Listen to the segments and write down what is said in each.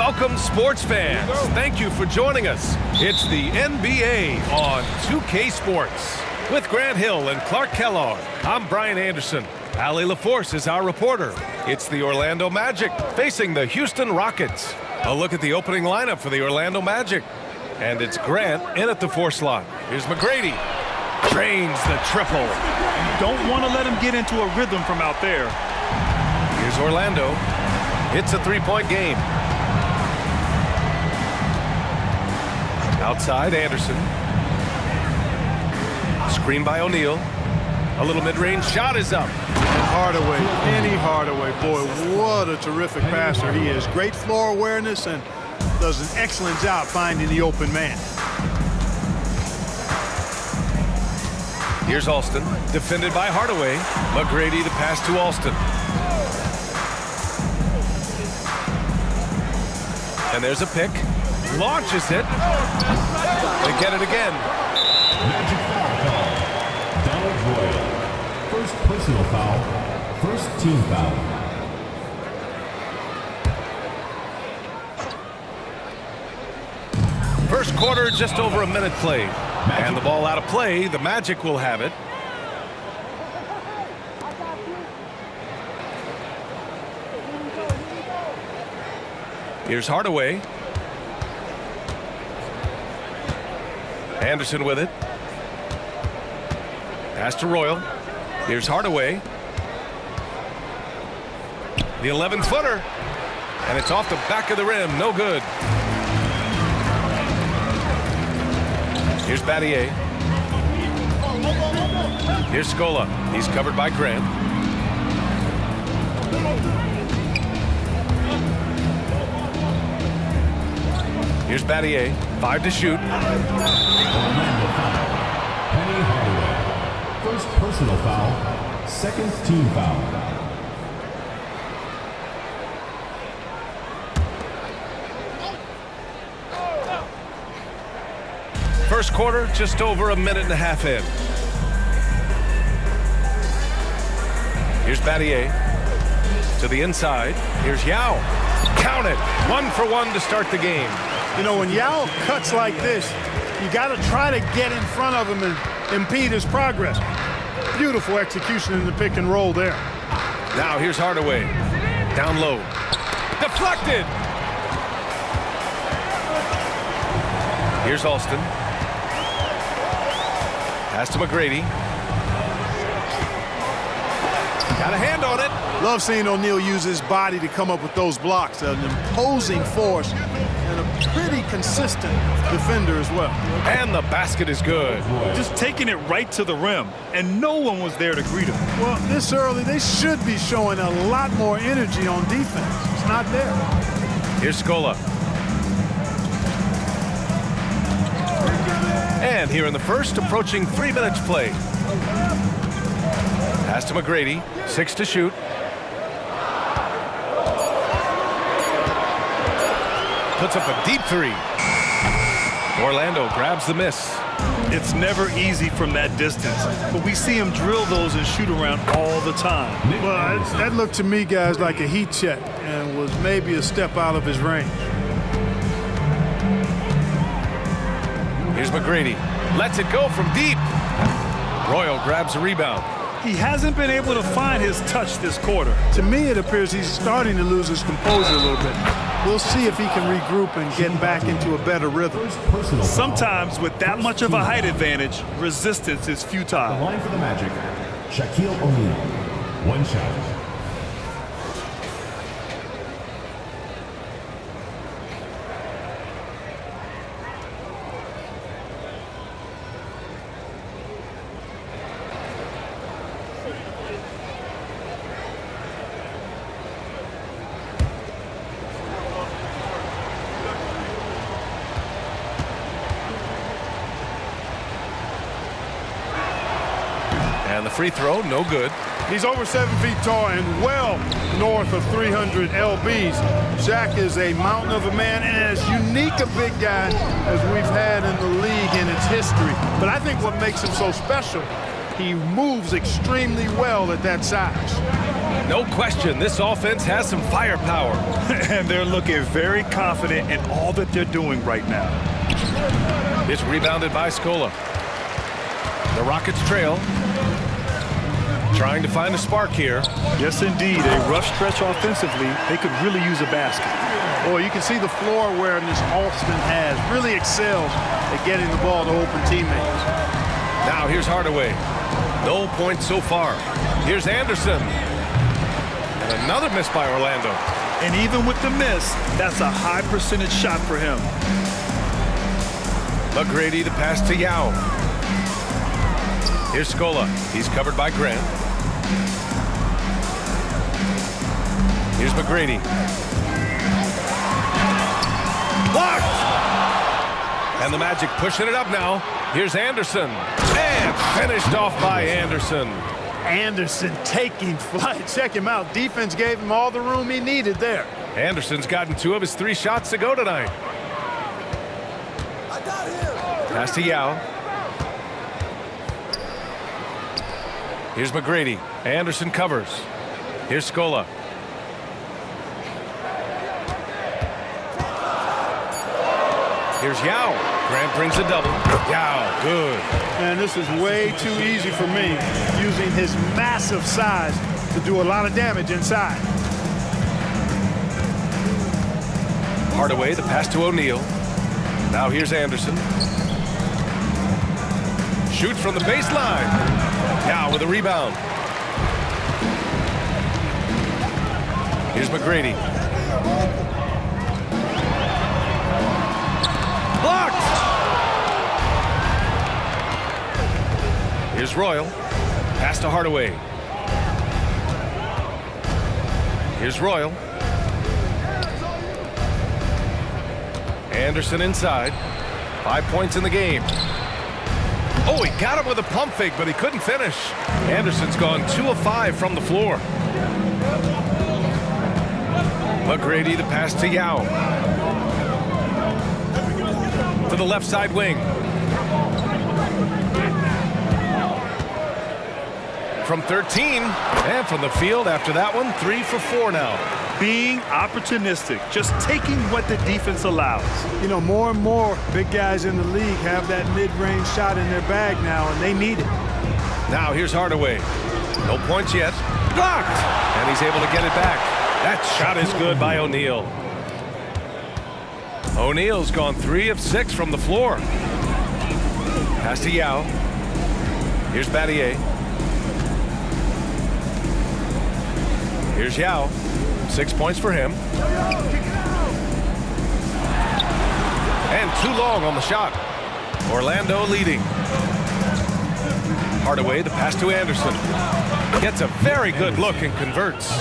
Welcome, sports fans. Thank you for joining us. It's the NBA on 2K Sports. With Grant Hill and Clark Kellogg, I'm Brian Anderson. Allie LaForce is our reporter. It's the Orlando Magic facing the Houston Rockets. A look at the opening lineup for the Orlando Magic. And it's Grant in at the 4 slot. Here's McGrady. Drains the triple. You don't want to let him get into a rhythm from out there. Here's Orlando. It's a 3-point game. Outside, Anderson. Screen by O'Neal. A little mid-range shot is up. Hardaway, Penny Hardaway, boy, what a terrific passer he is. Great floor awareness and does an excellent job finding the open man. Here's Alston, defended by Hardaway. McGrady to pass to Alston. And there's a pick. Launches it. They get it again. Magic foul call. Donald Royal. First personal foul. First team foul. First quarter, just over a minute played. And the ball out of play. The Magic will have it. Here's Hardaway. Anderson with it. Pass to Royal. Here's Hardaway. The 11-footer. And it's off the back of the rim. No good. Here's Battier. Here's Scola. He's covered by Grant. Here's Battier. 5 to shoot. Orlando foul. Penny Hardaway. First personal foul. Second team foul. First quarter, just over a minute and a half in. Here's Battier. To the inside. Here's Yao. Count it. 1 for 1 to start the game. You know, when Yao cuts like this, you got to try to get in front of him and impede his progress. Beautiful execution in the pick and roll there. Now here's Hardaway. Down low. Deflected. Here's Alston. Pass to McGrady. Got a hand on it. Love seeing O'Neal use his body to come up with those blocks. An imposing force and a pretty consistent defender as well. And the basket is good. Just taking it right to the rim, and no one was there to greet him. Well, this early, they should be showing a lot more energy on defense. It's not there. Here's Scola. And here in the first, approaching 3 minutes played. Pass to McGrady. 6 to shoot. Puts up a deep 3. Orlando grabs the miss. It's never easy from that distance, but we see him drill those and shoot around all the time. Well, that looked to me, guys, like a heat check and was maybe a step out of his range. Here's McGrady. Lets it go from deep. Royal grabs a rebound. He hasn't been able to find his touch this quarter. To me, it appears he's starting to lose his composure a little bit. We'll see if he can regroup and get back into a better rhythm. Sometimes with that much of a height advantage, resistance is The futile. line for the Magic. Shaquille O'Neal. 1 shot. And the free throw, no good. He's over 7 feet tall and well north of 300 lbs. Shaq is a mountain of a man and as unique a big guy as we've had in the league in its history. But I think what makes him so special, he moves extremely well at that size. No question, this offense has some firepower. And they're looking very confident in all that they're doing right now. It's rebounded by Scola. The Rockets trail. Trying to find a spark here. Yes, indeed. A rough stretch offensively. They could really use a basket. Boy, you can see the floor awareness Alston has. Really excels at getting the ball to open teammates. Now here's Hardaway. No points so far. Here's Anderson. And another miss by Orlando. And even with the miss, that's a high percentage shot for him. McGrady the pass to Yao. Here's Scola. He's covered by Grant. Here's McGrady. Blocked! And the Magic pushing it up now. Here's Anderson. And finished off by Anderson. Anderson taking flight. Check him out. Defense gave him all the room he needed there. Anderson's gotten 2 of his 3 shots to go tonight. Pass to Yao. Here's McGrady. Anderson covers. Here's Scola. Here's Yao. Grant brings a double. Yao, good. Man, this is way too easy for me, using his massive size to do a lot of damage inside. Hardaway, the pass to O'Neal. Now here's Anderson. Shoots from the baseline. Yao with a rebound. Here's McGrady. Blocked! Here's Royal. Pass to Hardaway. Here's Royal. Anderson inside. 5 points in the game. Oh, he got him with a pump fake, but he couldn't finish. Anderson's gone 2 of 5 from the floor. McGrady the pass to Yao. To the left side wing. From 13, and from the field after that one, 3 for 4 now. Being opportunistic, just taking what the defense allows. You know, more and more big guys in the league have that mid-range shot in their bag now, and they need it. Now here's Hardaway. No points yet. Blocked! And he's able to get it back. That shot is good by O'Neal. O'Neal's gone 3 of 6 from the floor. Pass to Yao. Here's Battier. Here's Yao. 6 points for him. And too long on the shot. Orlando leading. Hardaway, the pass to Anderson. Gets a very good look and converts.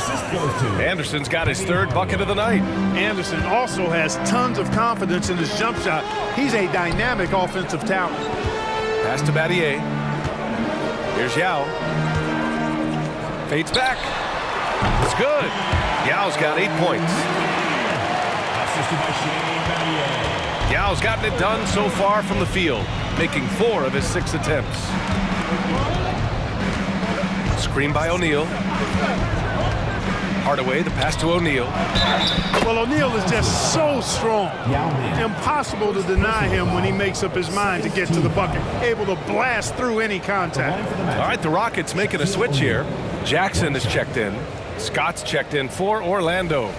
Anderson's got his 3rd bucket of the night. Anderson also has tons of confidence in his jump shot. He's a dynamic offensive talent. Pass to Battier. Here's Yao. Fades back. It's good. Yao's got 8 points. Yao's gotten it done so far from the field, making 4 of his 6 attempts. Screen by O'Neal. Hardaway, the pass to O'Neal. Well, O'Neal is just so strong. Impossible to deny him when he makes up his mind to get to the bucket. Able to blast through any contact. All right, the Rockets making a switch here. Jackson is checked in. Scott's checked in for Orlando.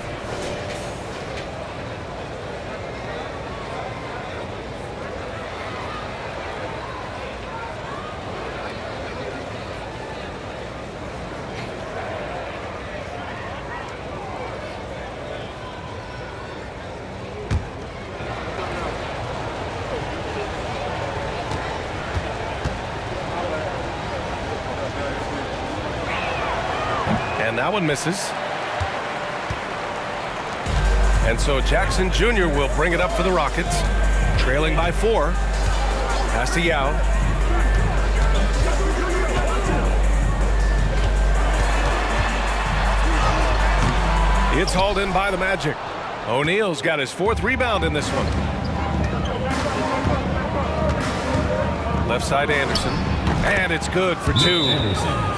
And that one misses. And so Jackson Jr. will bring it up for the Rockets, trailing by 4. Pass to Yao. It's hauled in by the Magic. O'Neal's got his 4th rebound in this one. Left side Anderson. And it's good for 2.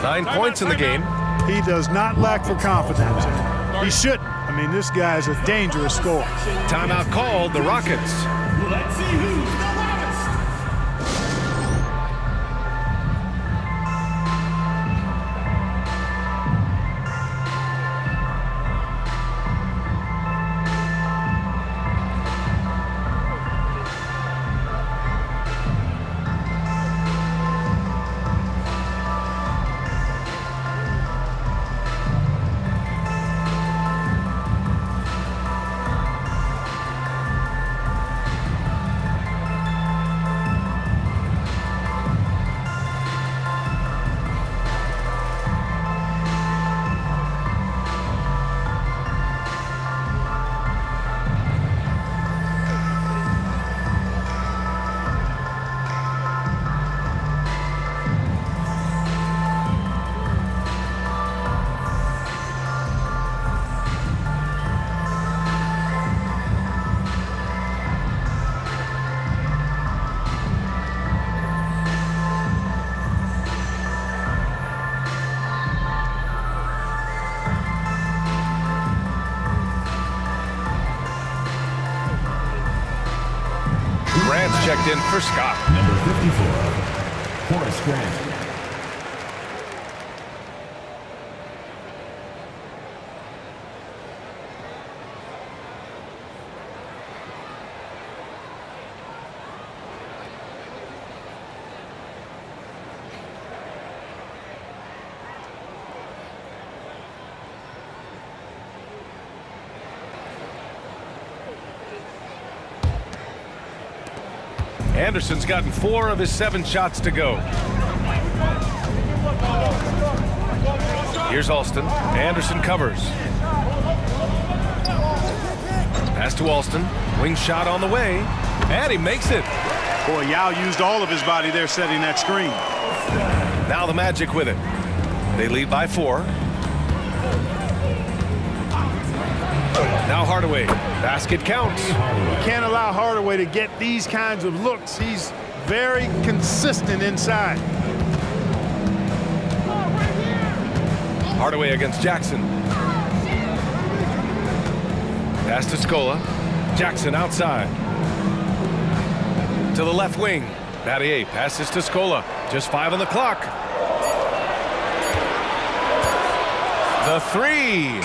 9 points in the game. He does not lack for confidence. And he shouldn't. I mean, this guy is a dangerous scorer. Timeout called, the Rockets. Let's see who's the loudest. Grant's checked in for Scott. Number 54, Horace Grant. Anderson's gotten 4 of his 7 shots to go. Here's Alston. Anderson covers. Pass to Alston. Wing shot on the way. And he makes it. Boy, Yao used all of his body there setting that screen. Now the Magic with it. They lead by 4. Now Hardaway. Basket counts. You can't allow Hardaway to get these kinds of looks. He's very consistent inside. Hardaway against Jackson. Pass to Scola. Jackson outside. To the left wing. Battier passes to Scola. Just 5 on the clock. The 3.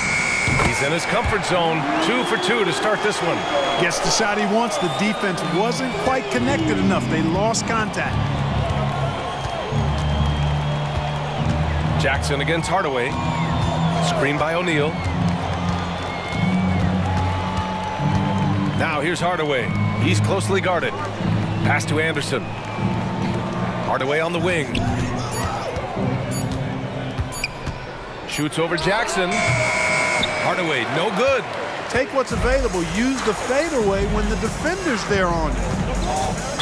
He's in his comfort zone. 2 for 2 to start this one. Gets the shot he wants. The defense wasn't quite connected enough. They lost contact. Jackson against Hardaway. Screen by O'Neal. Now here's Hardaway. He's closely guarded. Pass to Anderson. Hardaway on the wing. Shoots over Jackson. Hardaway, no good. Take what's available. Use the fadeaway when the defender's there on you.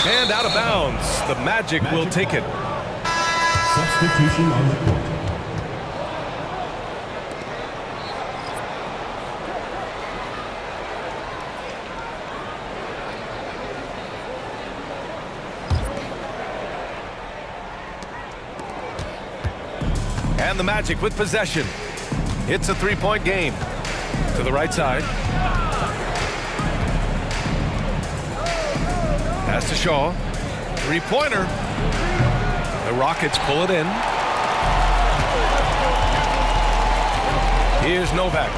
And out of bounds. The Magic will take it. Substitution on the court. And the Magic with possession. It's a 3-point game. To the right side. Pass to Shaw. 3-pointer. The Rockets pull it in. Here's Novak.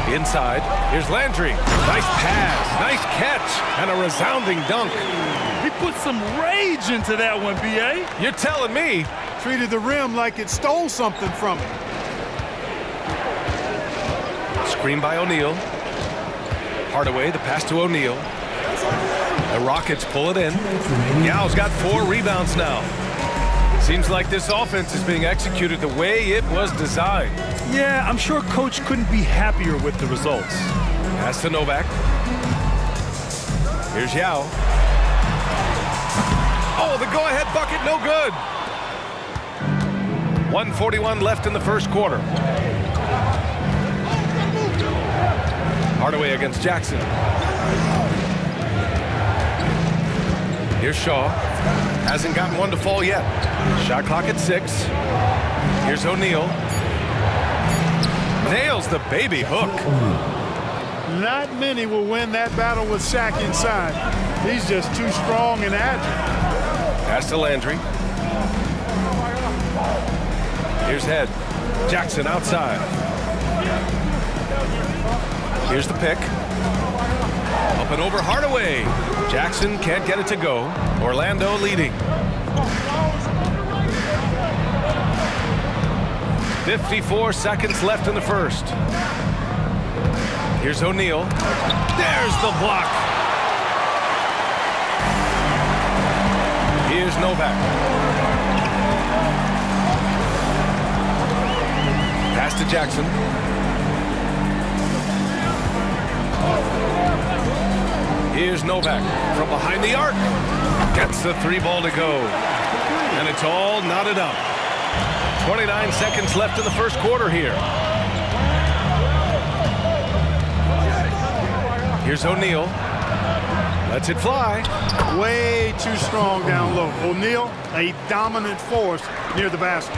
Inside. Here's Landry. Nice pass. Nice catch. And a resounding dunk. He put some rage into that one, B.A. You're telling me. Treated the rim like it stole something from him. Screen by O'Neal. Hardaway, the pass to O'Neal. The Rockets pull it in. Yao's got 4 rebounds now. Seems like this offense is being executed the way it was designed. Yeah, I'm sure Coach couldn't be happier with the results. Pass to Novak. Here's Yao. Oh, the go-ahead bucket, no good. 1:41 left in the first quarter. Hardaway against Jackson. Here's Shaw. Hasn't gotten one to fall yet. Shot clock at 6. Here's O'Neal. Nails the baby hook. Not many will win that battle with Shaq inside. He's just too strong and agile. Pass to Landry. Here's Head. Jackson outside. Here's the pick. Up and over Hardaway. Jackson can't get it to go. Orlando leading. 54 seconds left in the first. Here's O'Neal. There's the block. Here's Novak. Pass to Jackson. Here's Novak from behind the arc. Gets the three ball to go. And it's all knotted up. 29 seconds left in the first quarter here. Here's O'Neal. Lets it fly. Way too strong down low. O'Neal, a dominant force near the basket.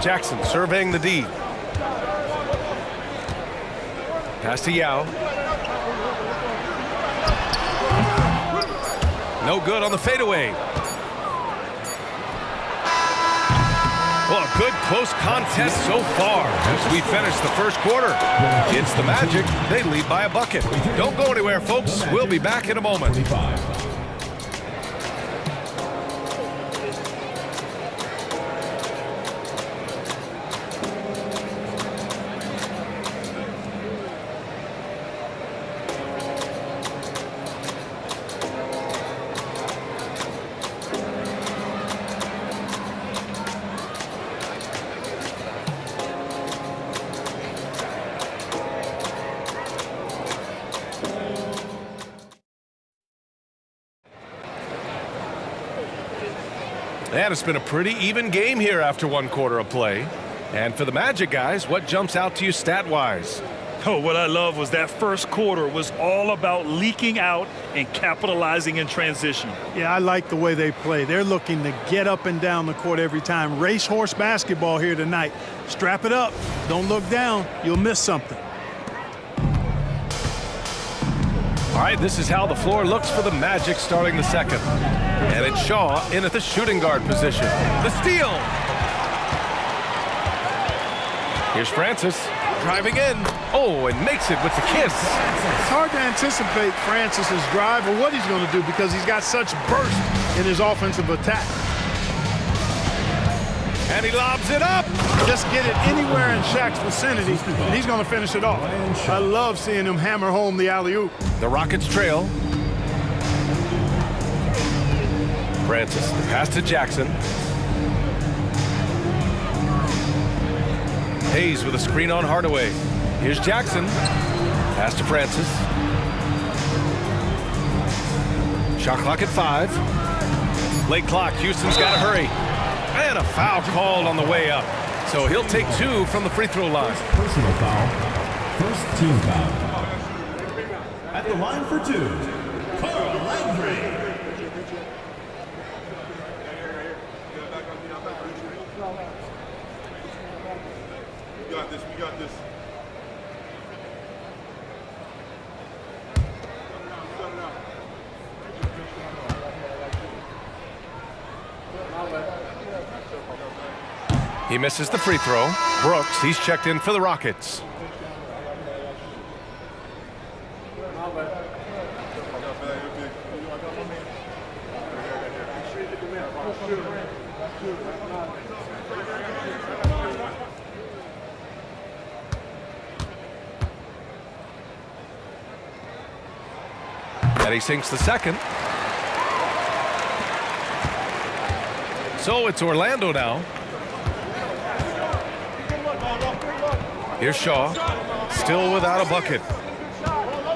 Jackson surveying the D. Pass to Yao. No good on the fadeaway. Well, a good close contest so far as we finish the first quarter. It's the Magic. They lead by a bucket. Don't go anywhere, folks. We'll be back in a moment. 25. And it's been a pretty even game here after one quarter of play. And for the Magic guys, what jumps out to you stat-wise? Oh, what I love was that first quarter was all about leaking out and capitalizing in transition. Yeah, I like the way they play. They're looking to get up and down the court every time. Racehorse basketball here tonight. Strap it up. Don't look down. You'll miss something. All right, this is how the floor looks for the Magic starting the second. And it's Shaw in at the shooting guard position. The steal. Here's Francis driving in. Oh, and makes it with the kiss. It's hard to anticipate Francis's drive or what he's going to do because he's got such burst in his offensive attack. And he lobs it up. Just get it anywhere in Shaq's vicinity, and he's going to finish it off. I love seeing him hammer home the alley-oop. The Rockets trail. Francis, the pass to Jackson. Hayes with a screen on Hardaway. Here's Jackson. Pass to Francis. Shot clock at 5. Late clock. Houston's got to hurry. And a foul called on the way up. So he'll take 2 from the free throw line. Personal foul. First team foul. At the line for 2, Carl Landry. We got this. We got this. He misses the free throw. Brooks, he's checked in for the Rockets. And he sinks the second. So it's Orlando now. Here's Shaw, still without a bucket.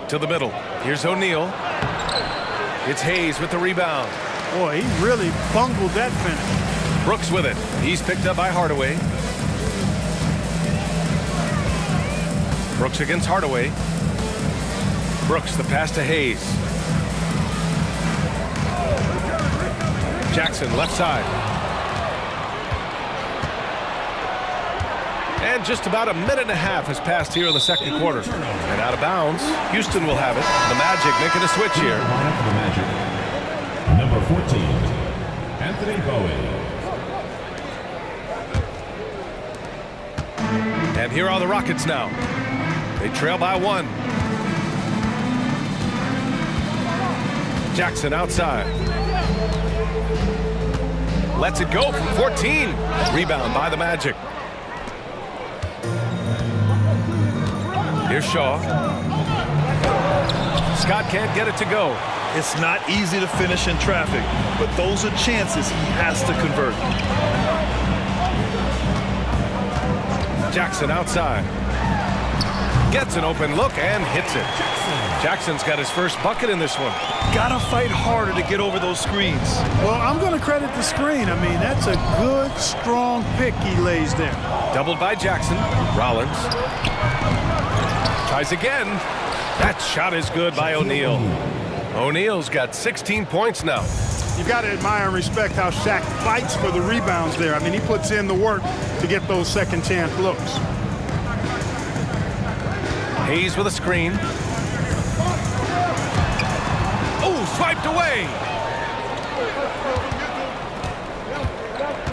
To the middle. Here's O'Neal. It's Hayes with the rebound. Boy, he really bungled that finish. Brooks with it. He's picked up by Hardaway. Brooks against Hardaway. Brooks, the pass to Hayes. Jackson, left side. And just about a minute and a half has passed here in the second quarter. And out of bounds, Houston will have it. The Magic making a switch here. Lineup for the Magic. Number 14, Anthony Bowie. And here are the Rockets now. They trail by 1. Jackson outside. Lets it go from 14. Rebound by the Magic. Here's Shaw. Scott can't get it to go. It's not easy to finish in traffic, but those are chances he has to convert. Jackson outside. Gets an open look and hits it. Jackson's got his first bucket in this one. Gotta fight harder to get over those screens. Well, I'm going to credit the screen. I mean, that's a good, strong pick he lays there. Doubled by Jackson. Rollins. Tries again. That shot is good by O'Neal. O'Neal's got 16 points now. You've got to admire and respect how Shaq fights for the rebounds there. I mean, he puts in the work to get those second chance looks. Hayes with a screen. Oh, swiped away.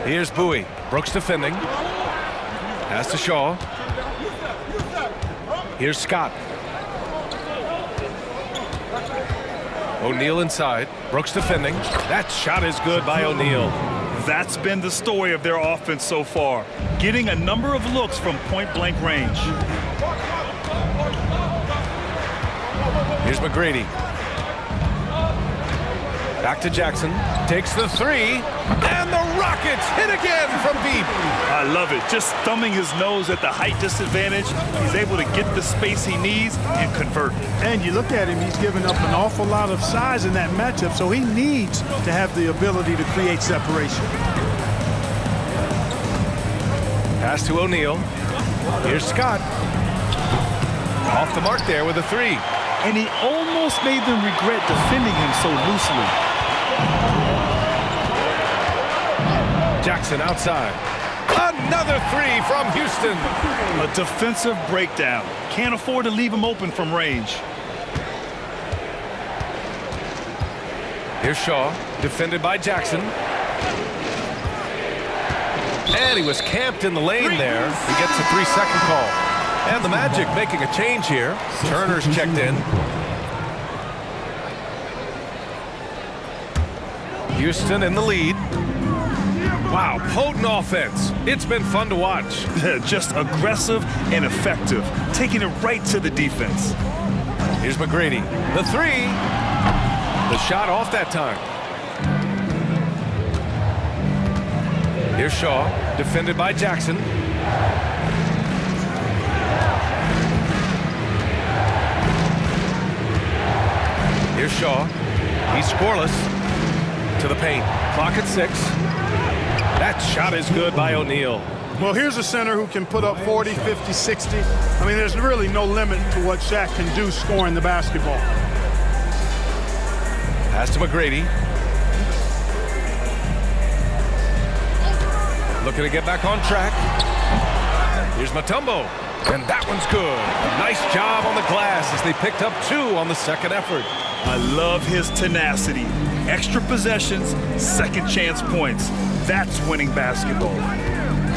Here's Bowie. Brooks defending. Pass to Shaw. Here's Scott. O'Neal inside. Brooks defending. That shot is good by O'Neal. That's been the story of their offense so far, getting a number of looks from point-blank range. Here's McGrady. Back to Jackson. Takes the 3. And the Rockets hit again from deep. I love it. Just thumbing his nose at the height disadvantage. He's able to get the space he needs and convert. And you look at him, he's given up an awful lot of size in that matchup, so he needs to have the ability to create separation. Pass to O'Neal. Here's Scott. Off the mark there with a 3. And he almost made them regret defending him so loosely. Jackson outside. Another 3 from Houston. A defensive breakdown. Can't afford to leave him open from range. Here's Shaw, defended by Jackson. And he was camped in the lane there. He gets a 3-second call. And the Magic making a change here. Turner's checked in. Houston in the lead. Wow, potent offense. It's been fun to watch. Just aggressive and effective, taking it right to the defense. Here's McGrady. The 3. The shot off that time. Here's Shaw, defended by Jackson. Here's Shaw. He's scoreless. To the paint. Clock at 6. That shot is good by O'Neal. Well, here's a center who can put up 40, 50, 60. I mean, there's really no limit to what Shaq can do scoring the basketball. Pass to McGrady. Looking to get back on track. Here's Mutombo. And that one's good. A nice job on the glass as they picked up 2 on the second effort. I love his tenacity. Extra possessions, second chance points. That's winning basketball.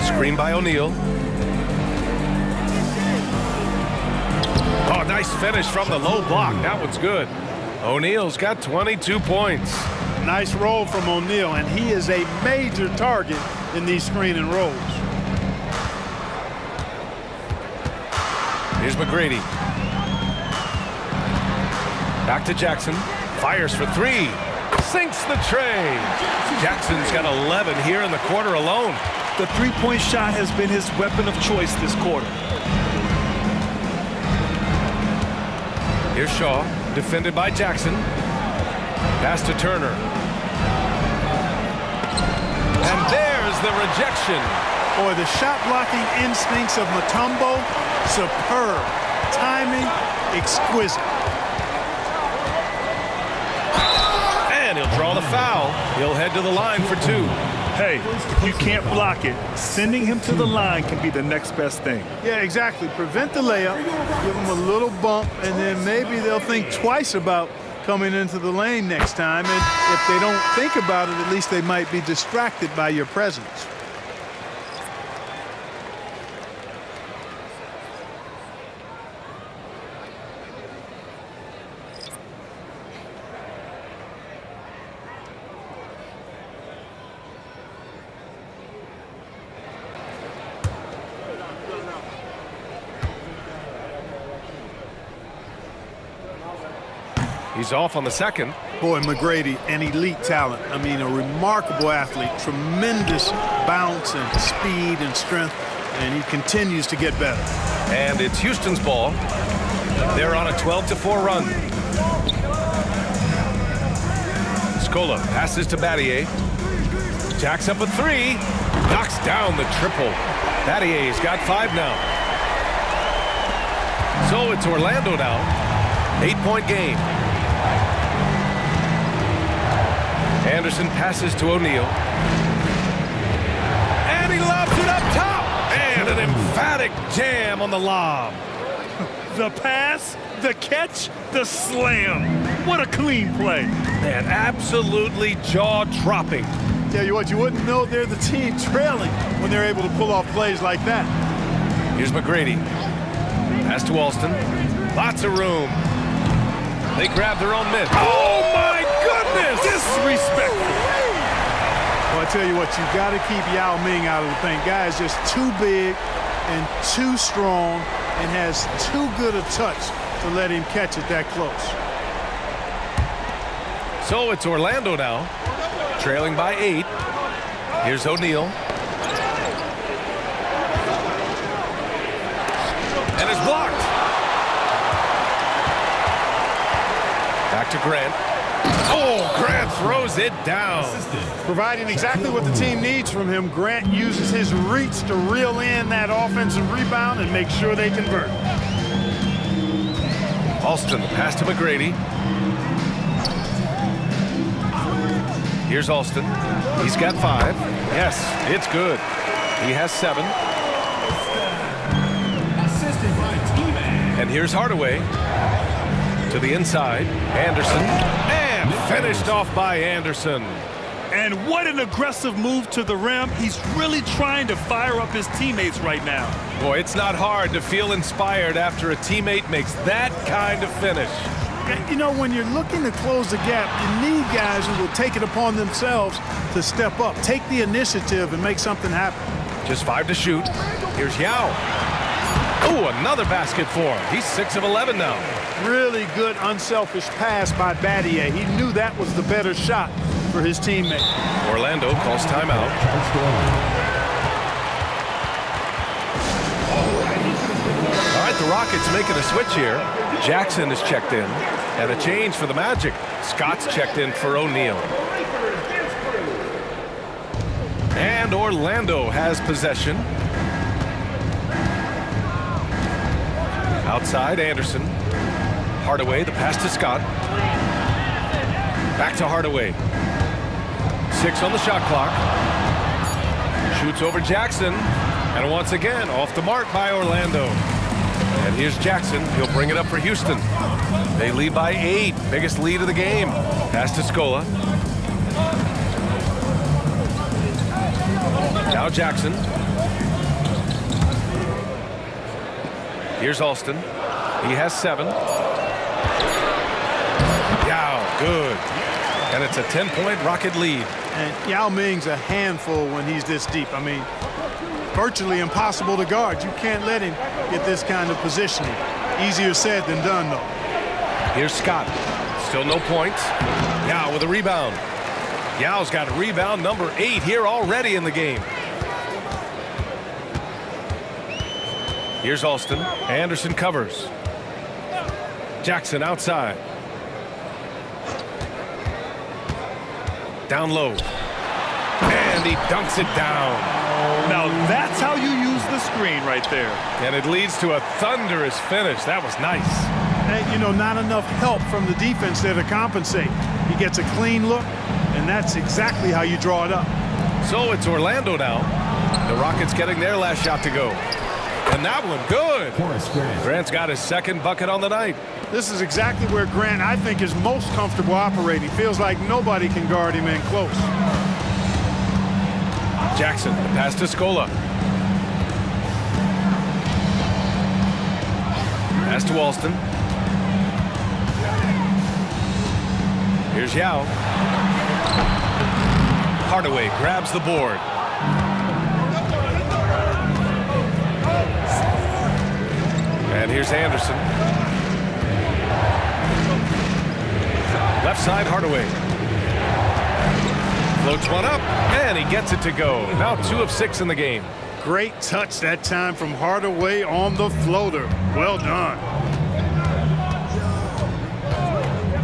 Screen by O'Neal. Oh, nice finish from the low block. That one's good. O'Neal's got 22 points. Nice roll from O'Neal, and he is a major target in these screen and rolls. Here's McGrady. Back to Jackson. Fires for 3. Sinks the tray. Jackson's got 11 here in the quarter alone. The three-point shot has been his weapon of choice this quarter. Here's Shaw, defended by Jackson. Pass to Turner. And there's the rejection. Boy, the shot blocking instincts of Mutombo, superb. Timing, exquisite. And he'll draw the foul. He'll head to the line for 2. Hey, if you can't block it, sending him to the line can be the next best thing. Yeah, exactly. Prevent the layup, give them a little bump, and then maybe they'll think twice about coming into the lane next time. And if they don't think about it, at least they might be distracted by your presence. He's off on the second. Boy, McGrady, an elite talent. I mean, a remarkable athlete, tremendous bounce and speed and strength, and he continues to get better. And it's Houston's ball. They're on a 12-4 run. Scola passes to Battier. Jacks up a three. Knocks down the triple. Battier's got 5 now. So it's Orlando now. 8-point game. Anderson passes to O'Neal. And he lobs it up top. And an emphatic jam on the lob. The pass, the catch, the slam. What a clean play. Man, absolutely jaw-dropping. Tell you what, you wouldn't know they're the team trailing when they're able to pull off plays like that. Here's McGrady. Pass to Alston. Lots of room. They grab their own miss. Oh, my goodness! Disrespectful. Well, I tell you what, you got to keep Yao Ming out of the paint. Guy is just too big and too strong and has too good a touch to let him catch it that close. So it's Orlando now, trailing by 8. Here's O'Neal. And it's blocked. Back to Grant. Oh, Grant throws it down. Providing exactly what the team needs from him, Grant uses his reach to reel in that offensive rebound and make sure they convert. Alston, pass to McGrady. Here's Alston. He's got 5. Yes, it's good. He has 7. Assisted by teammate. And here's Hardaway. To the inside. Anderson. And finished off by Anderson. And what an aggressive move to the rim. He's really trying to fire up his teammates right now. Boy, it's not hard to feel inspired after a teammate makes that kind of finish. You know, when you're looking to close the gap, you need guys who will take it upon themselves to step up, take the initiative, and make something happen. Just 5 to shoot. Here's Yao. Oh, another basket for him. He's 6 of 11 now. Really good, unselfish pass by Battier. He knew that was the better shot for his teammate. Orlando calls timeout. All right, the Rockets making a switch here. Jackson is checked in. And a change for the Magic. Scott's checked in for O'Neal. And Orlando has possession. Outside, Anderson. Hardaway, the pass to Scott. Back to Hardaway. 6 on the shot clock. Shoots over Jackson. And once again, off the mark by Orlando. And here's Jackson. He'll bring it up for Houston. They lead by 8. Biggest lead of the game. Pass to Scola. Now Jackson. Here's Alston. He has 7. Yao, good. And it's a 10-point Rocket lead. And Yao Ming's a handful when he's this deep. I mean, virtually impossible to guard. You can't let him get this kind of positioning. Easier said than done, though. Here's Scott. Still no points. Yao with a rebound. Yao's got rebound number 8 here already in the game. Here's Alston. Anderson covers. Jackson outside. Down low. And he dunks it down. Now that's how you use the screen right there. And it leads to a thunderous finish. That was nice. And, you know, not enough help from the defense there to compensate. He gets a clean look, and that's exactly how you draw it up. So it's Orlando now. The Rockets getting their last shot to go. And that one, good. Horace Grant. Grant's got his second bucket on the night. This is exactly where Grant, I think, is most comfortable operating. Feels like nobody can guard him in close. Jackson, the pass to Scola. Pass to Alston. Here's Yao. Hardaway grabs the board. And here's Anderson. Left side, Hardaway. Floats one up, and he gets it to go. Now 2 of 6 in the game. Great touch that time from Hardaway on the floater. Well done.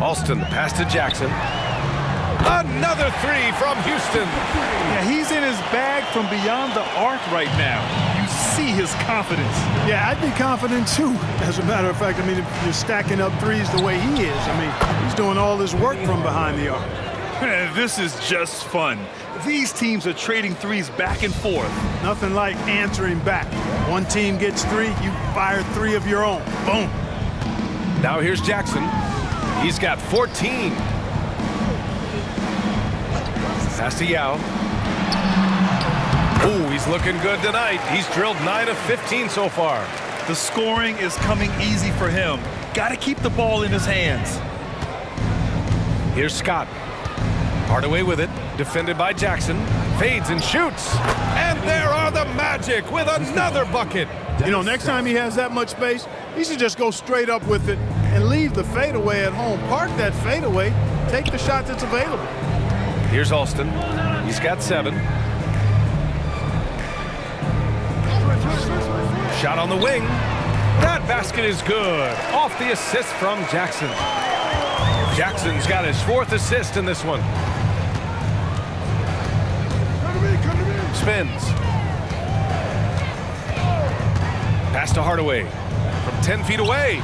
Alston, the pass to Jackson. Another 3 from Houston. Yeah, he's in his bag from beyond the arc right now. You see his confidence. Yeah, I'd be confident too. As a matter of fact, I mean, if you're stacking up threes the way he is, I mean, he's doing all his work from behind the arc. This is just fun. These teams are trading threes back and forth. Nothing like answering back. One team gets 3, you fire 3 of your own. Boom. Now here's Jackson. He's got 14. Pass to Yao. Oh, he's looking good tonight. He's drilled 9 of 15 so far. The scoring is coming easy for him. Got to keep the ball in his hands. Here's Scott. Hardaway with it. Defended by Jackson. Fades and shoots. And there are the Magic with another bucket. You know, next time he has that much space, he should just go straight up with it and leave the fadeaway at home. Park that fadeaway. Take the shot that's available. Here's Alston. He's got 7. Shot on the wing. That basket is good. Off the assist from Jackson. Jackson's got his 4th assist in this one. Spins. Pass to Hardaway. From 10 feet away.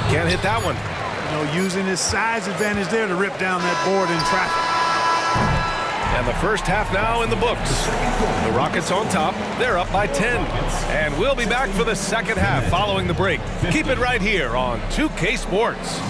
Can't hit that one. You know, using his size advantage there to rip down that board in traffic. And the first half now in the books. The Rockets on top. They're up by 10. And we'll be back for the second half following the break. Keep it right here on 2K Sports.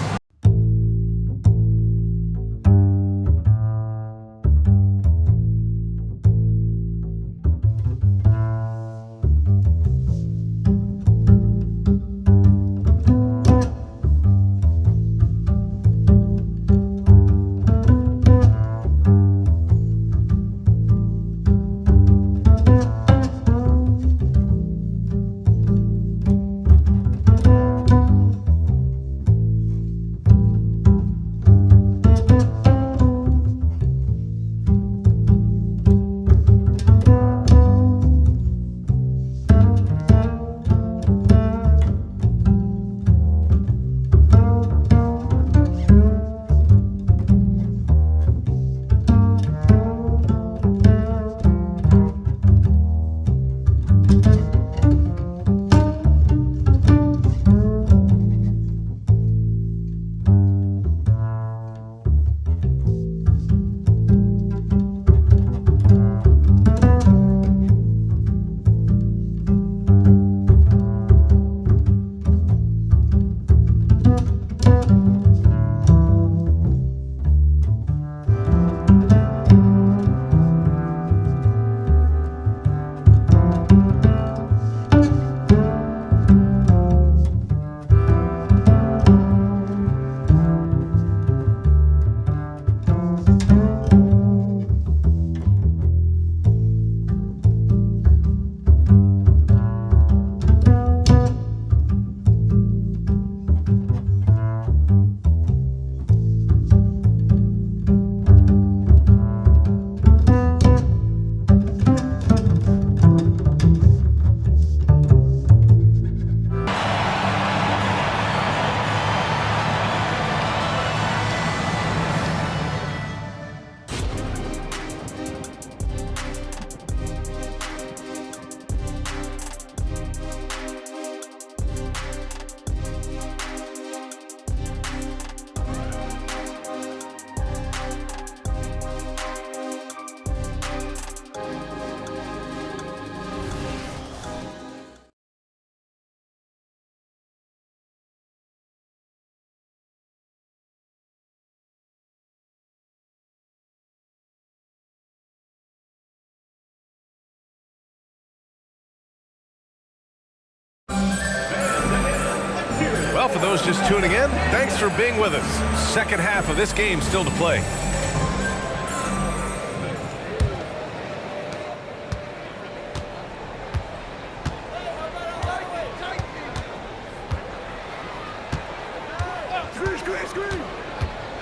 Well, for those just tuning in, thanks for being with us. Second half of this game still to play.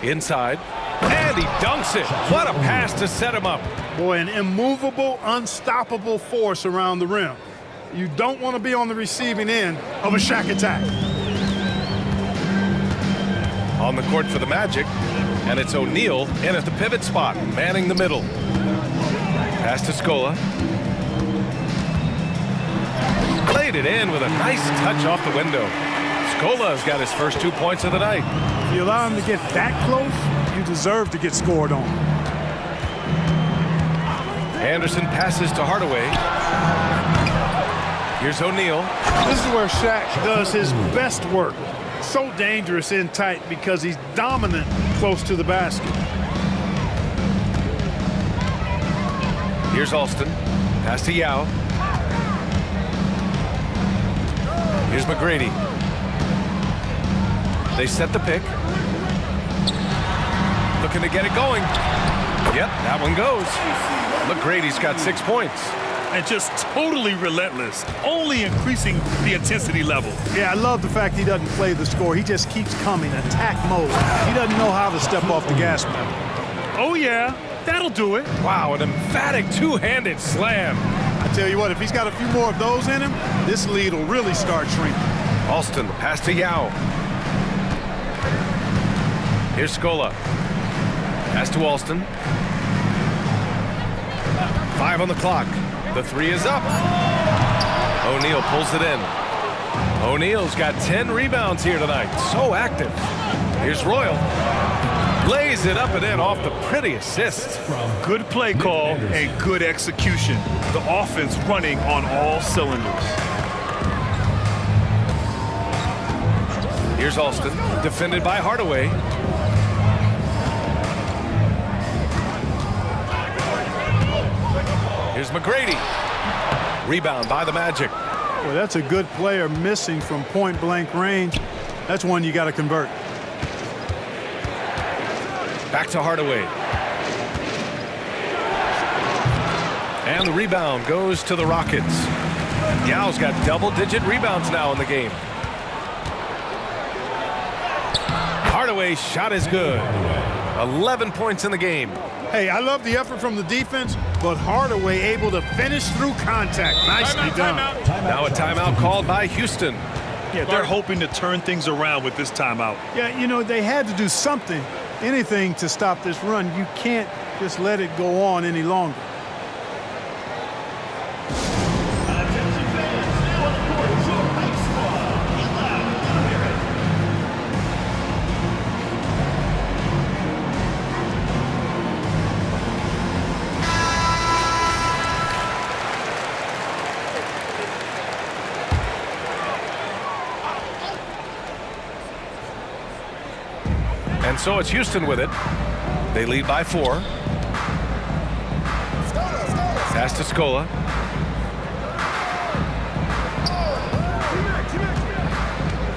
Inside, and he dunks it. What a pass to set him up. Boy, an immovable, unstoppable force around the rim. You don't want to be on the receiving end of a Shaq attack. On the court for the Magic, and it's O'Neal in at the pivot spot, manning the middle. Pass to Scola. Played it in with a nice touch off the window. Scola's got his first 2 points of the night. If you allow him to get that close, you deserve to get scored on. Anderson passes to Hardaway. Here's O'Neal. This is where Shaq does his best work. So dangerous in tight because he's dominant close to the basket. Here's Alston. Pass to Yao. Here's McGrady. They set the pick. Looking to get it going. Yep, that one goes. McGrady's got 6 points. And just totally relentless, only increasing the intensity level. Yeah, I love the fact he doesn't play the score. He just keeps coming, attack mode. He doesn't know how to step off the gas pedal. Oh, yeah, that'll do it. Wow, an emphatic two-handed slam. I tell you what, if he's got a few more of those in him, this lead will really start shrinking. Alston, pass to Yao. Here's Scola. Pass to Alston. 5 on the clock. The 3 is up. O'Neal pulls it in. O'Neal's got 10 rebounds here tonight. So active. Here's Royal. Lays it up and in off the pretty assist. Good play call and good execution. The offense running on all cylinders. Here's Alston, defended by Hardaway. Here's McGrady. Rebound by the Magic. Boy, that's a good player missing from point-blank range. That's one you got to convert. Back to Hardaway. And the rebound goes to the Rockets. Yao's got double-digit rebounds now in the game. Hardaway's shot is good. 11 points in the game. Hey, I love the effort from the defense, but Hardaway able to finish through contact. Nicely done. Now a timeout called by Houston. Yeah, they're hoping to turn things around with this timeout. Yeah, you know, they had to do something, anything to stop this run. You can't just let it go on any longer. And so it's Houston with it. They lead by 4. Pass to Scola.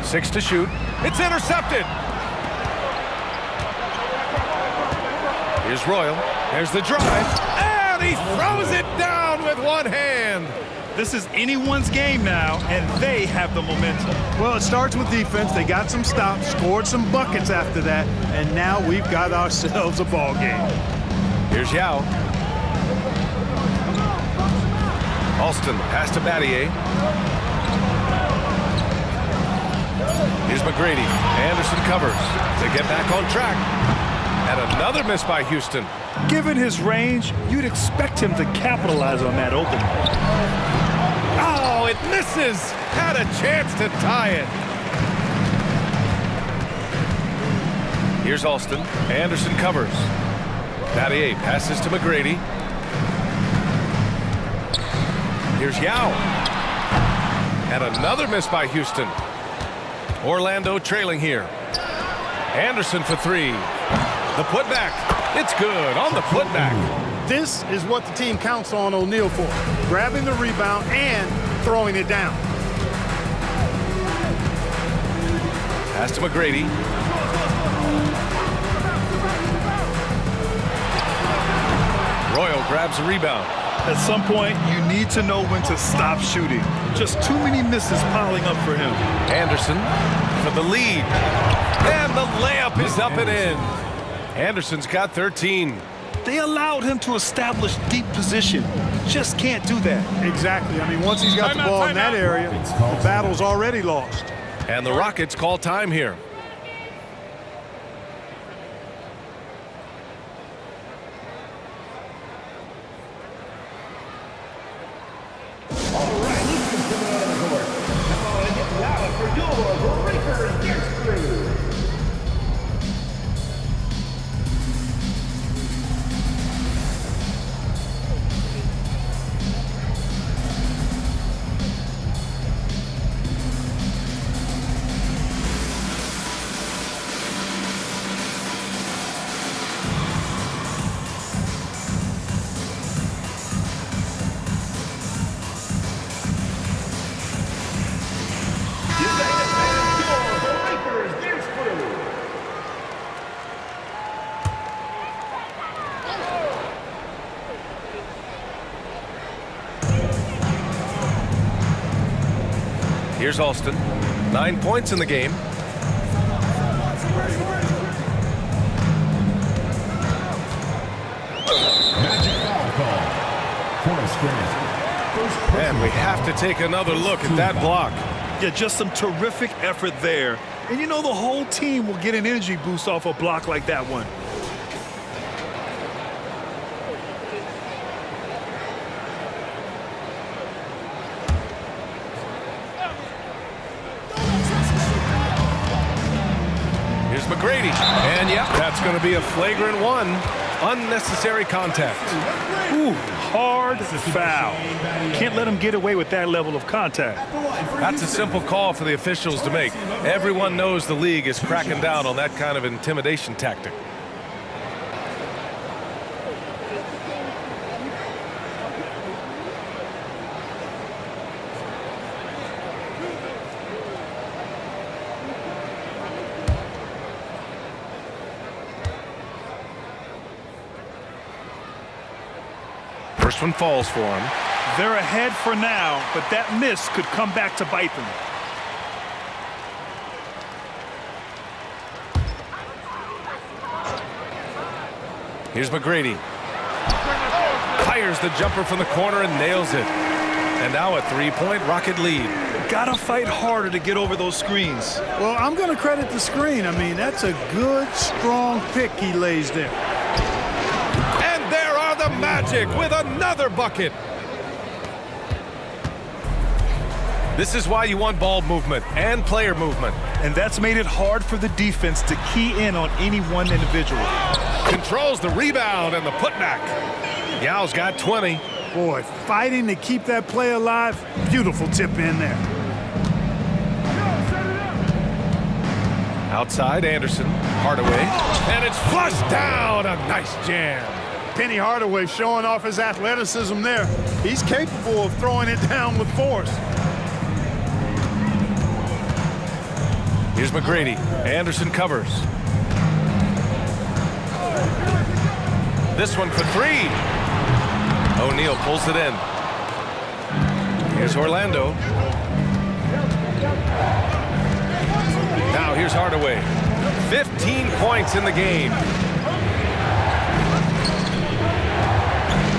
Six to shoot. It's intercepted. Here's Royal. There's the drive. And he throws it down with one hand. This is anyone's game now, and they have the momentum. Well, it starts with defense. They got some stops, scored some buckets after that, and now we've got ourselves a ball game. Here's Yao. Alston, pass to Battier. Here's McGrady. Anderson covers to get back on track. And another miss by Houston. Given his range, you'd expect him to capitalize on that open. Oh, it misses. Had a chance to tie it. Here's Alston. Anderson covers. Battier passes to McGrady. Here's Yao. And another miss by Houston. Orlando trailing here. Anderson for 3. The putback. It's good on the putback. This is what the team counts on O'Neal for. Grabbing the rebound and throwing it down. Pass to McGrady. Royal grabs a rebound. At some point, you need to know when to stop shooting. Just too many misses piling up for him. Anderson for the lead. And the layup is up and in. Anderson's got 13. They allowed him to establish deep position. Just can't do that. Exactly. I mean, once he's got the ball in that area, the battle's already lost. And the Rockets call time here. Here's Alston. 9 points in the game. Magic foul call. Horace Grant. And we have to take another look at that block. Yeah, just some terrific effort there. And you know the whole team will get an energy boost off a block like that one. Here's McGrady. And yep, that's going to be a flagrant one. Unnecessary contact. Ooh, hard foul. Can't let him get away with that level of contact. That's a simple call for the officials to make. Everyone knows the league is cracking down on that kind of intimidation tactic. First one falls for him. They're ahead for now, but that miss could come back to bite them. Here's McGrady. Fires the jumper from the corner and nails it. And now a three-point Rocket lead. Gotta fight harder to get over those screens. Well, I'm going to credit the screen. I mean, that's a good, strong pick he lays there. And there are the Magic with another bucket. This is why you want ball movement and player movement. And that's made it hard for the defense to key in on any one individual. Controls the rebound and the putback. Yao's got 20. Boy, fighting to keep that play alive. Beautiful tip in there. Outside, Anderson. Hardaway. And it's flushed down. A nice jam. Penny Hardaway showing off his athleticism there. He's capable of throwing it down with force. Here's McGrady. Anderson covers. This one for three. O'Neal pulls it in. Here's Orlando. Now here's Hardaway. 15 points in the game.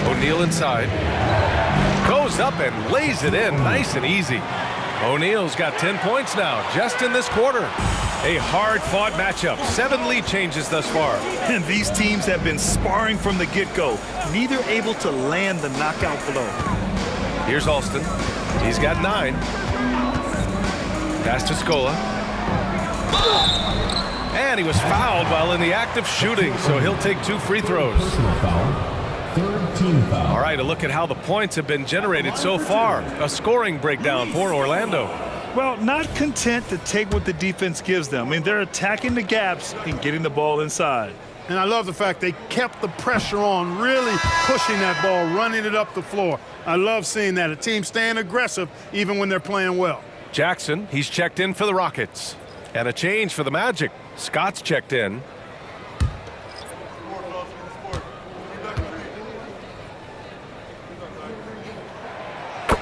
O'Neal inside. Goes up and lays it in nice and easy. O'Neal's got 10 points now, just in this quarter. A hard-fought matchup. 7 lead changes thus far. And these teams have been sparring from the get-go, neither able to land the knockout blow. Here's Alston. He's got 9. Pass to Scola. And he was fouled while in the act of shooting, so he'll take 2 free throws. Personal foul. Third team foul. All right, a look at how the points have been generated so far. A scoring breakdown for Orlando. Well, not content to take what the defense gives them. I mean, they're attacking the gaps and getting the ball inside. And I love the fact they kept the pressure on, really pushing that ball, running it up the floor. I love seeing that. A team staying aggressive even when they're playing well. Jackson, he's checked in for the Rockets. And a change for the Magic. Scott's checked in.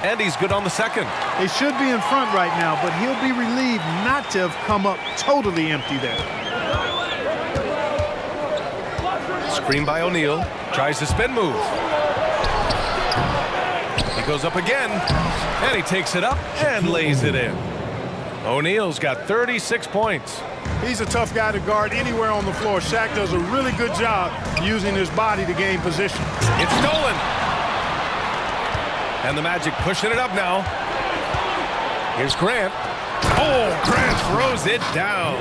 And he's good on the second. They should be in front right now, but he'll be relieved not to have come up totally empty there. Screen by O'Neal. Tries the spin move. He goes up again. And he takes it up and lays it in. O'Neal's got 36 points. He's a tough guy to guard anywhere on the floor. Shaq does a really good job using his body to gain position. It's stolen. And the Magic pushing it up now. Here's Grant. Oh, Grant throws it down.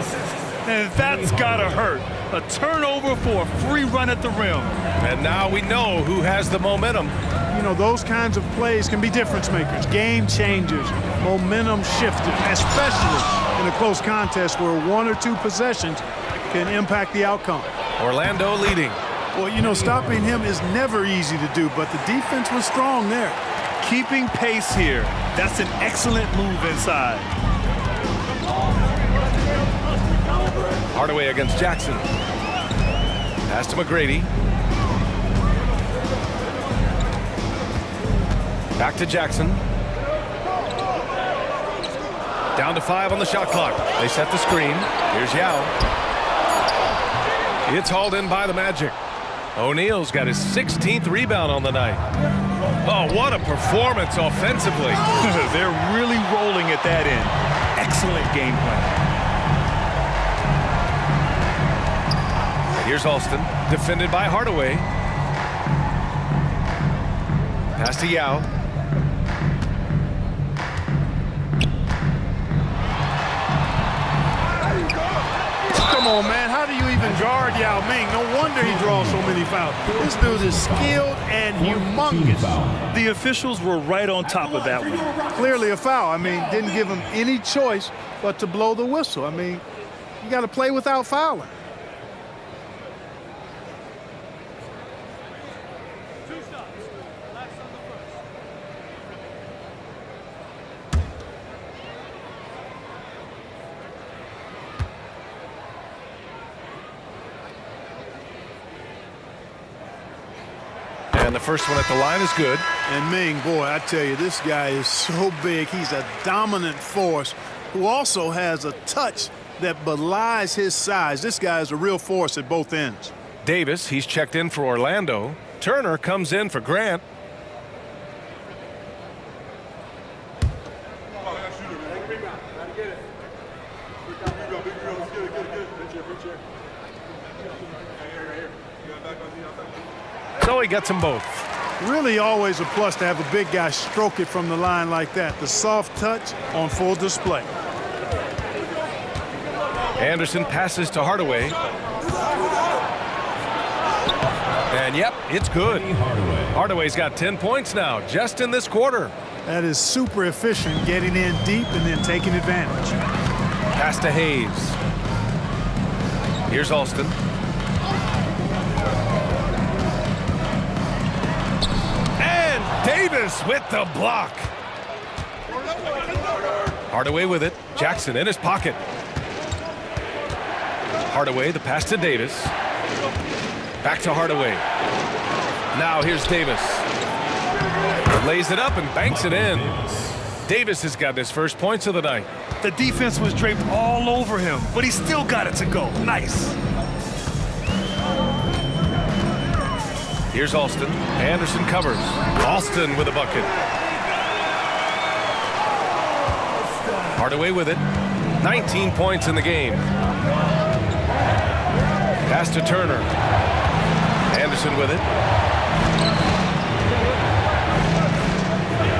And that's gotta hurt. A turnover for a free run at the rim. And now we know who has the momentum. You know, those kinds of plays can be difference makers, game changers, momentum shifters, especially in a close contest where 1 or 2 possessions can impact the outcome. Orlando leading. Well, you know, stopping him is never easy to do, but the defense was strong there. Keeping pace here. That's an excellent move inside. Hardaway against Jackson. Pass to McGrady. Back to Jackson. Down to 5 on the shot clock. They set the screen. Here's Yao. It's hauled in by the Magic. O'Neal's got his 16th rebound on the night. Oh, what a performance offensively. They're really rolling at that end. Excellent game plan. Here's Alston, defended by Hardaway. Pass to Yao. Come on, man. How do you even guard Yao Ming? No wonder he draws so many fouls. This dude is skilled and humongous. The officials were right on top of that one. Clearly a foul. I mean, didn't give him any choice but to blow the whistle. I mean, you got to play without fouling. And the first one at the line is good. And Ming, boy, I tell you, this guy is so big. He's a dominant force who also has a touch that belies his size. This guy is a real force at both ends. Davis, he's checked in for Orlando. Turner comes in for Grant. So he gets them both. Really always a plus to have a big guy stroke it from the line like that. The soft touch on full display. Anderson passes to Hardaway. And yep, it's good. Hardaway's got 10 points now, just in this quarter. That is super efficient, getting in deep and then taking advantage. Pass to Hayes. Here's Alston. Davis with the block. Hardaway with it. Jackson in his pocket. Hardaway, the pass to Davis. Back to Hardaway. Now here's Davis. Lays it up and banks it in. Davis has got his first points of the night. The defense was draped all over him, but he still got it to go. Nice. Here's Alston. Anderson covers. Alston with a bucket. Hardaway with it. 19 points in the game. Pass to Turner. Anderson with it.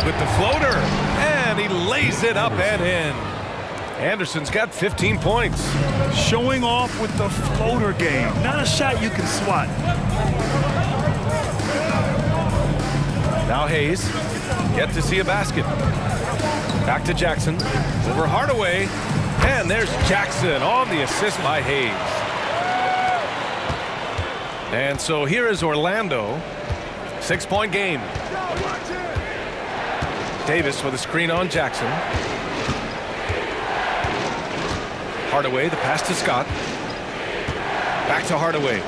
With the floater. And he lays it up and in. Anderson's got 15 points. Showing off with the floater game. Not a shot you can swat. Now Hayes, yet to see a basket. Back to Jackson, over Hardaway, and there's Jackson on the assist by Hayes. And so here is Orlando, 6-point game. Davis with a screen on Jackson. Hardaway, the pass to Scott. Back to Hardaway.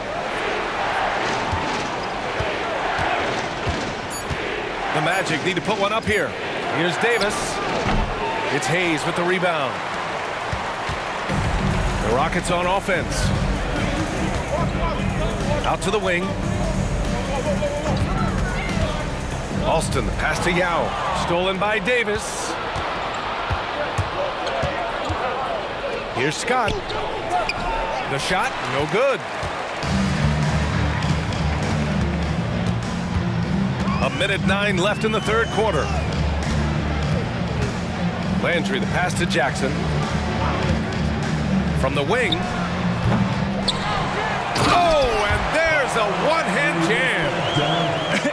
The Magic need to put one up here. Here's Davis. It's Hayes with the rebound. The Rockets on offense. Out to the wing. Alston, the pass to Yao. Stolen by Davis. Here's Scott. The shot, no good. A minute 9 left in the third quarter. Landry, the pass to Jackson. From the wing. Oh, and there's a one-hand jam.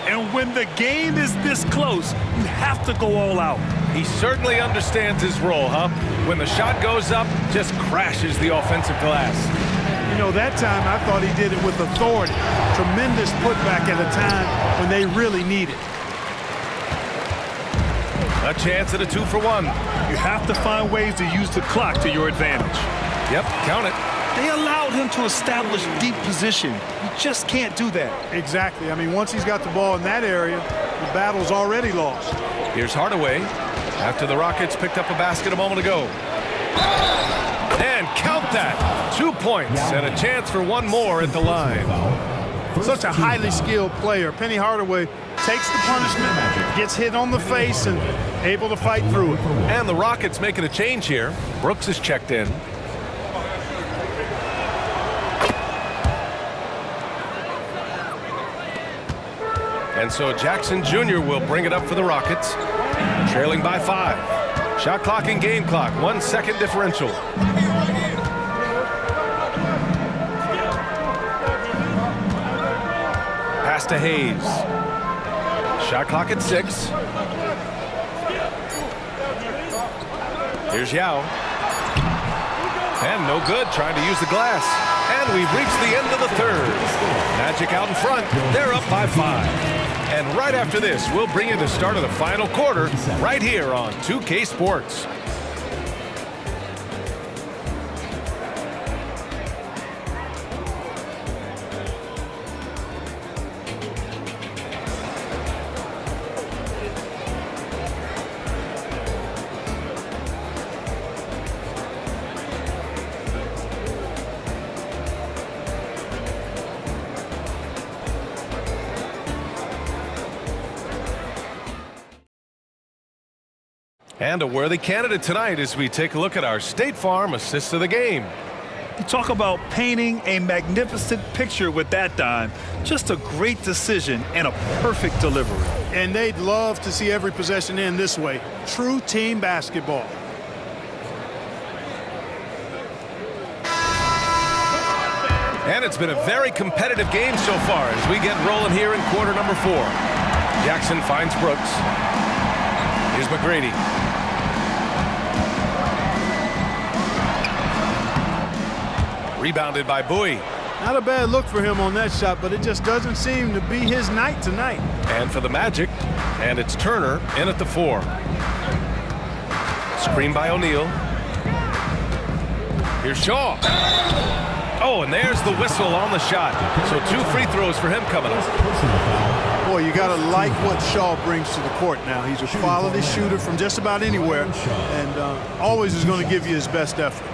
And when the game is this close, you have to go all out. He certainly understands his role, huh? When the shot goes up, just crashes the offensive glass. You know, that time I thought he did it with authority. Tremendous putback at a time when they really need it. A chance at a 2-for-1. You have to find ways to use the clock to your advantage. Yep, count it. They allowed him to establish deep position. You just can't do that. Exactly. I mean, once he's got the ball in that area, the battle's already lost. Here's Hardaway after the Rockets picked up a basket a moment ago. And count that. 2 points and a chance for one more at the line. Such a highly skilled player. Penny Hardaway takes the punishment, gets hit on the face, and able to fight through it. And the Rockets making a change here. Brooks is checked in. And so Jackson Jr. will bring it up for the Rockets, trailing by 5. Shot clock and game clock, 1 second differential. Pass to Hayes. Shot clock at 6. Here's Yao. And no good, trying to use the glass. And we've reached the end of the third. Magic out in front. They're up by 5. And right after this, we'll bring you the start of the final quarter right here on 2K Sports. And a worthy candidate tonight as we take a look at our State Farm assist of the game. You talk about painting a magnificent picture with that dime. Just a great decision and a perfect delivery. And they'd love to see every possession end this way. True team basketball. And it's been a very competitive game so far as we get rolling here in quarter number 4. Jackson finds Brooks. Here's McGrady. Rebounded by Bowie. Not a bad look for him on that shot, but it just doesn't seem to be his night tonight. And for the Magic, and it's Turner in at the 4. Screen by O'Neal. Here's Shaw. Oh, and there's the whistle on the shot. So 2 free throws for him coming up. Boy, you got to like what Shaw brings to the court now. He's a quality shooter from just about anywhere, and always is going to give you his best effort.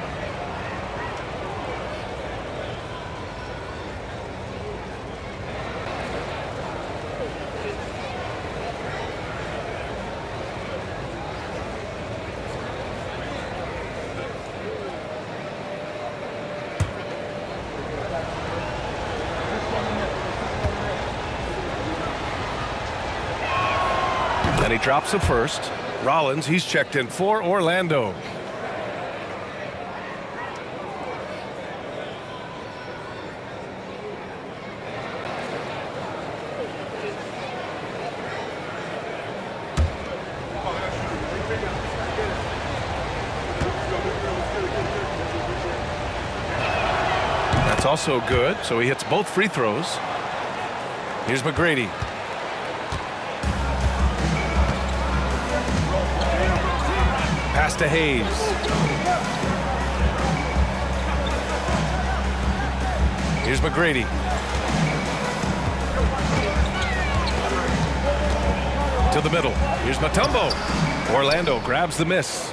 And he drops the first. Rollins, he's checked in for Orlando. That's also good, so he hits both free throws. Here's McGrady. Pass to Hayes. Here's McGrady. To the middle. Here's Mutombo. Orlando grabs the miss.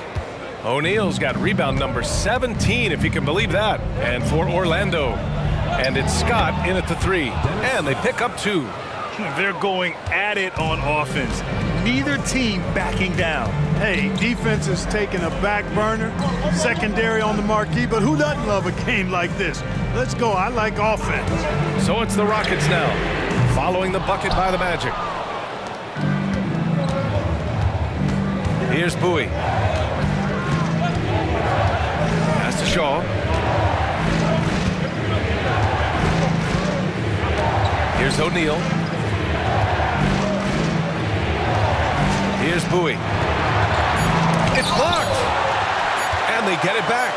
O'Neal's got rebound number 17, if you can believe that. And for Orlando. And it's Scott in at the 3. And they pick up 2. They're going at it on offense. Neither team backing down. Hey, defense is taking a back burner, secondary on the marquee, but who doesn't love a game like this? Let's go. I like offense. So it's the Rockets now, following the bucket by the Magic. Here's Bowie. Pass to Shaw. Here's O'Neal. Here's Bowie. It's blocked. And they get it back.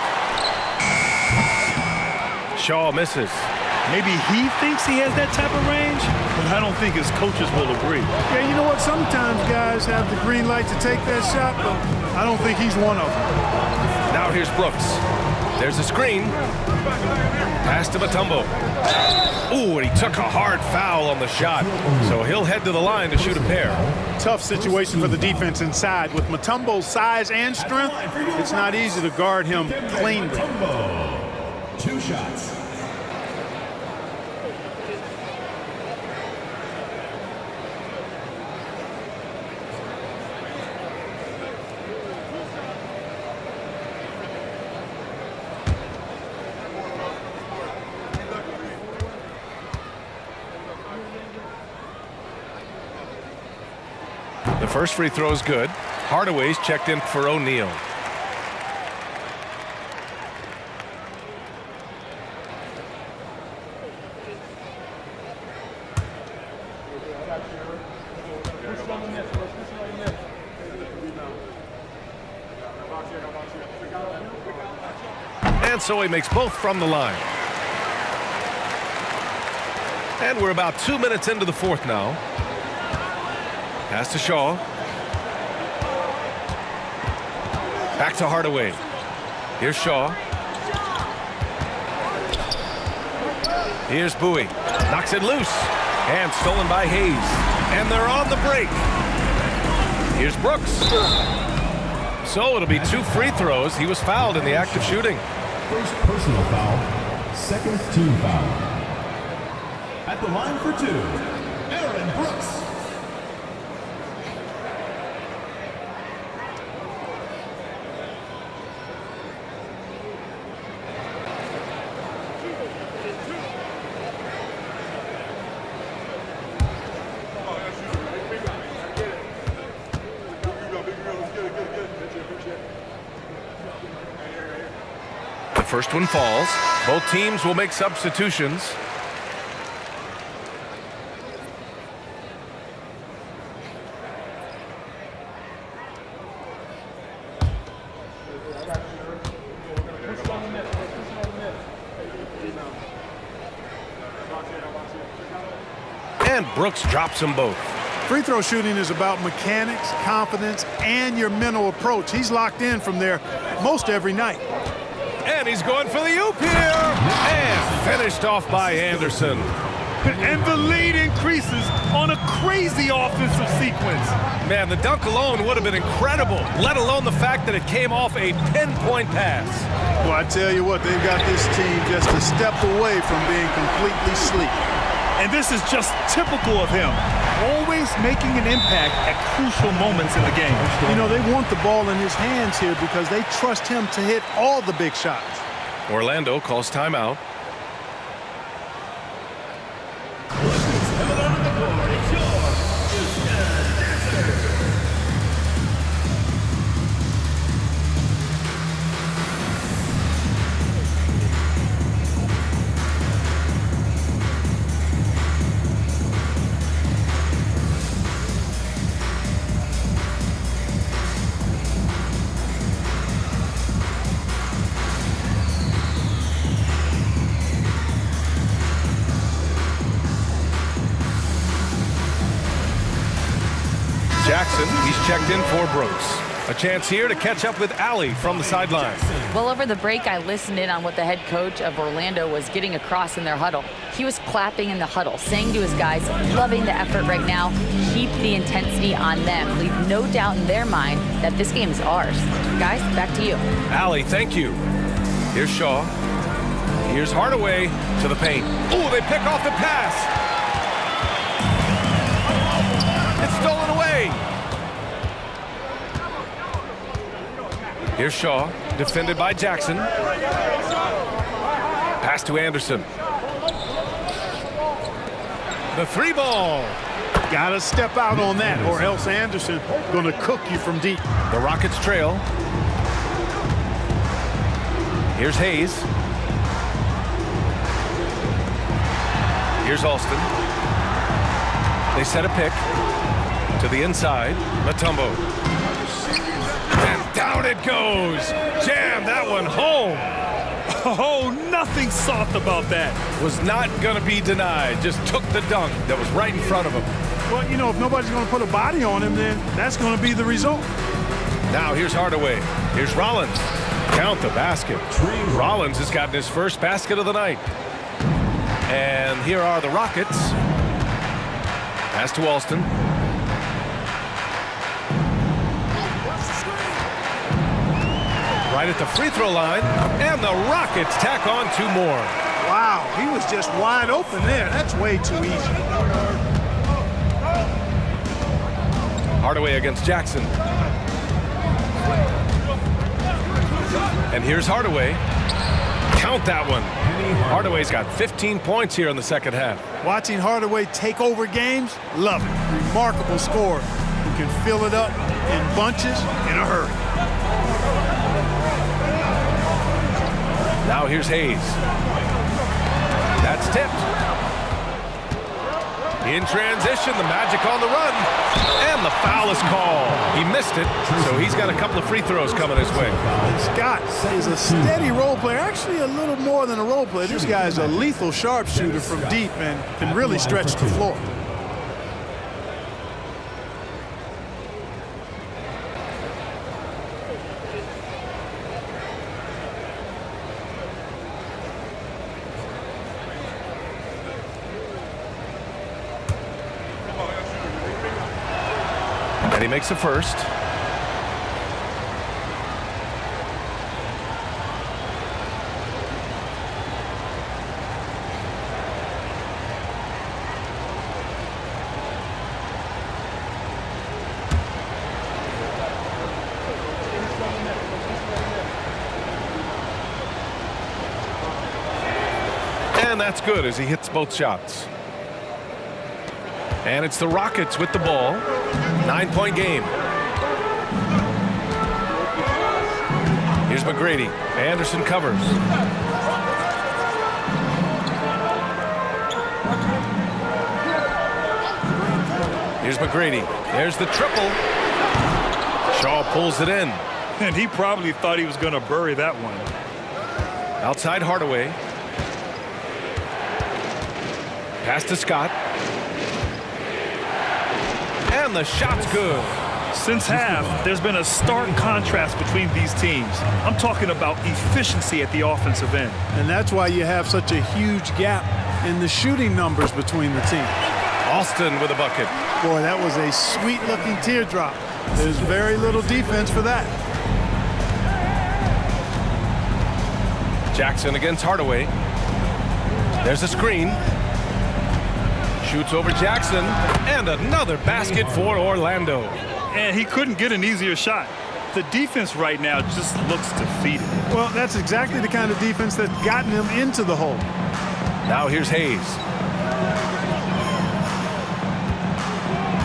Shaw misses. Maybe he thinks he has that type of range, but I don't think his coaches will agree. Yeah, you know what? Sometimes guys have the green light to take that shot, but I don't think he's one of them. Now here's Brooks. There's a screen. Pass to Mutombo. Ooh, and he took a hard foul on the shot. So he'll head to the line to shoot a pair. Tough situation for the defense inside. With Mutombo's size and strength, it's not easy to guard him cleanly. Mutombo, 2 shots. The first free throw is good. Hardaway's checked in for O'Neal. And so he makes both from the line. And we're about 2 minutes into the fourth now. Pass to Shaw. Back to Hardaway. Here's Shaw. Here's Bowie. Knocks it loose. And stolen by Hayes. And they're on the break. Here's Brooks. So it'll be 2 free throws. He was fouled in the act of shooting. First personal foul, second team foul. At the line for 2, Aaron Brooks. The first one falls. Both teams will make substitutions. And Brooks drops them both. Free throw shooting is about mechanics, confidence, and your mental approach. He's locked in from there most every night. And he's going for the oop here. And finished off by Anderson. And the lead increases on a crazy offensive sequence. Man, the dunk alone would have been incredible, let alone the fact that it came off a pinpoint pass. Well, I tell you what, they've got this team just a step away from being completely asleep. And this is just typical of him, always making an impact at crucial moments in the game. You know, they want the ball in his hands here because they trust him to hit all the big shots. Orlando calls timeout. Jackson, he's checked in for Brooks. A chance here to catch up with Allie from the sideline. Well, over the break, I listened in on what the head coach of Orlando was getting across in their huddle. He was clapping in the huddle, saying to his guys, loving the effort right now, keep the intensity on them. Leave no doubt in their mind that this game is ours. Guys, back to you. Allie, thank you. Here's Shaw. Here's Hardaway to the paint. Oh, they pick off the pass. It's stolen away. Here's Shaw, defended by Jackson. Pass to Anderson. The three ball. Got to step out on that, or else Anderson going to cook you from deep. The Rockets trail. Here's Hayes. Here's Alston. They set a pick to the inside. Mutombo. And down it goes. Jam that one home. Oh, nothing soft about that. Was not going to be denied. Just took the dunk that was right in front of him. Well, you know, if nobody's going to put a body on him, then that's going to be the result. Now here's Hardaway. Here's Rollins. Count the basket. Rollins has gotten his first basket of the night. And here are the Rockets. Pass to Alston. Right at the free throw line. And the Rockets tack on two more. Wow, he was just wide open there. That's way too easy. Hardaway against Jackson. And here's Hardaway. Count that one. Hardaway's got 15 points here in the second half. Watching Hardaway take over games, love it. Remarkable scorer who can fill it up in bunches in a hurry. Now here's Hayes. That's tipped. In transition, the Magic on the run. And the foul is called. He missed it, so he's got a couple of free throws coming his way. And Scott is a steady role player, actually a little more than a role player. This guy is a lethal sharpshooter from deep and can really stretch the floor. And he makes a first. And that's good as he hits both shots. And it's the Rockets with the ball. 9-point game. Here's McGrady. Anderson covers. Here's McGrady. There's the triple. Shaw pulls it in. And he probably thought he was going to bury that one. Outside Hardaway. Pass to Scott. And the shot's good. Since half, there's been a stark contrast between these teams. I'm talking about efficiency at the offensive end. And that's why you have such a huge gap in the shooting numbers between the teams. Alston with a bucket. Boy, that was a sweet-looking teardrop. There's very little defense for that. Jackson against Hardaway. There's a screen. Shoots over Jackson, and another basket for Orlando. And he couldn't get an easier shot. The defense right now just looks defeated. Well, that's exactly the kind of defense that's gotten him into the hole. Now here's Hayes.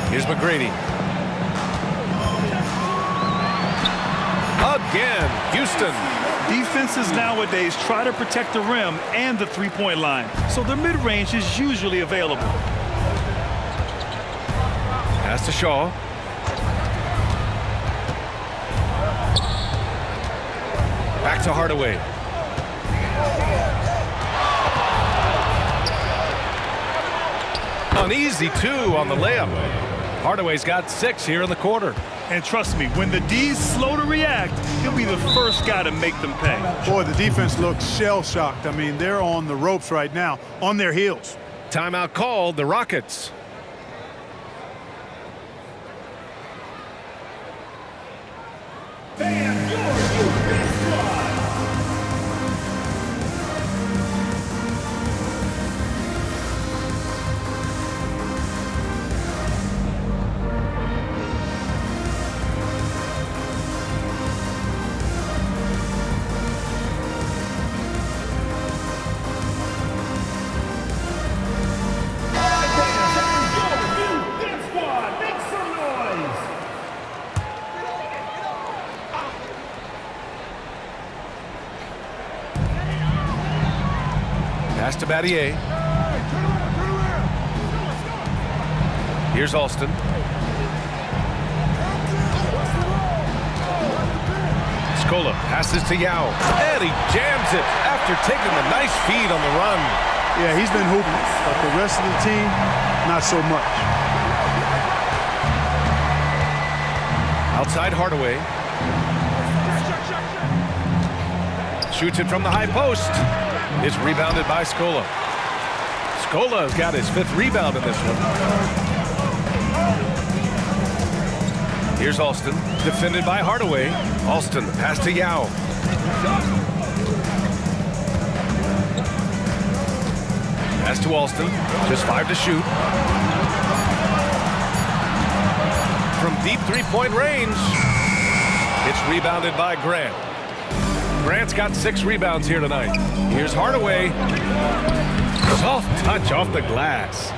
Here's McGrady. Again, Houston. Defenses nowadays try to protect the rim and the three-point line, so their mid-range is usually available. Pass to Shaw. Back to Hardaway. An easy two on the layup. Hardaway's got 6 here in the quarter. And trust me, when the D's slow to react, he'll be the first guy to make them pay. Boy, the defense looks shell-shocked. I mean, they're on the ropes right now, on their heels. Timeout called, the Rockets. Pass to Battier. Here's Alston. Scola passes to Yao. And he jams it after taking the nice feed on the run. Yeah, he's been hooping, but the rest of the team, not so much. Outside Hardaway. Shoots it from the high post. It's rebounded by Scola. Scola's got his 5th rebound in this one. Here's Alston, defended by Hardaway. Alston, pass to Yao. Pass to Alston, just 5 to shoot. From deep three-point range, it's rebounded by Grant. Grant's got 6 rebounds here tonight. Here's Hardaway. Soft touch off the glass.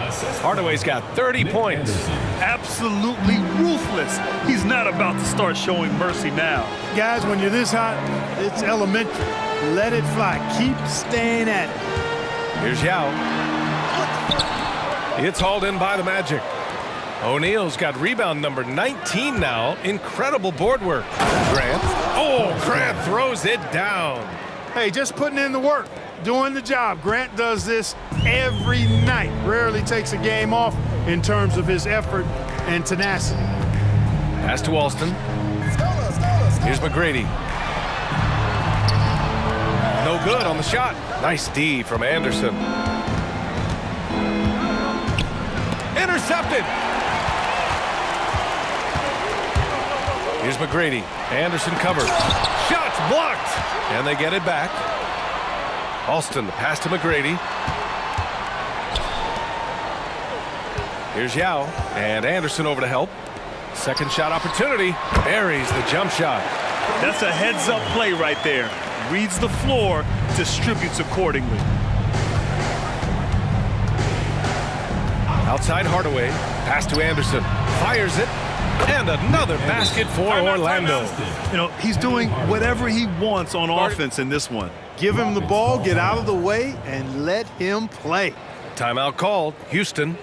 Hardaway's got 30 points. Absolutely ruthless. He's not about to start showing mercy now. Guys, when you're this hot, it's elementary. Let it fly. Keep staying at it. Here's Yao. It's hauled in by the Magic. O'Neal's got rebound number 19 now. Incredible board work. Grant. Oh, Grant throws it down. Hey, just putting in the work, doing the job. Grant does this every night. Rarely takes a game off in terms of his effort and tenacity. Pass to Alston. Here's McGrady. No good on the shot. Nice D from Anderson. Intercepted. Here's McGrady. Anderson covers. Shots blocked. And they get it back. Alston, the pass to McGrady. Here's Yao. And Anderson over to help. Second shot opportunity. Buries the jump shot. That's a heads-up play right there. Reads the floor, distributes accordingly. Outside Hardaway. Pass to Anderson. Fires it. And another basket for Orlando. You know, he's doing whatever he wants on offense in this one. Give him the ball, get out of the way, and let him play. Timeout called. Houston.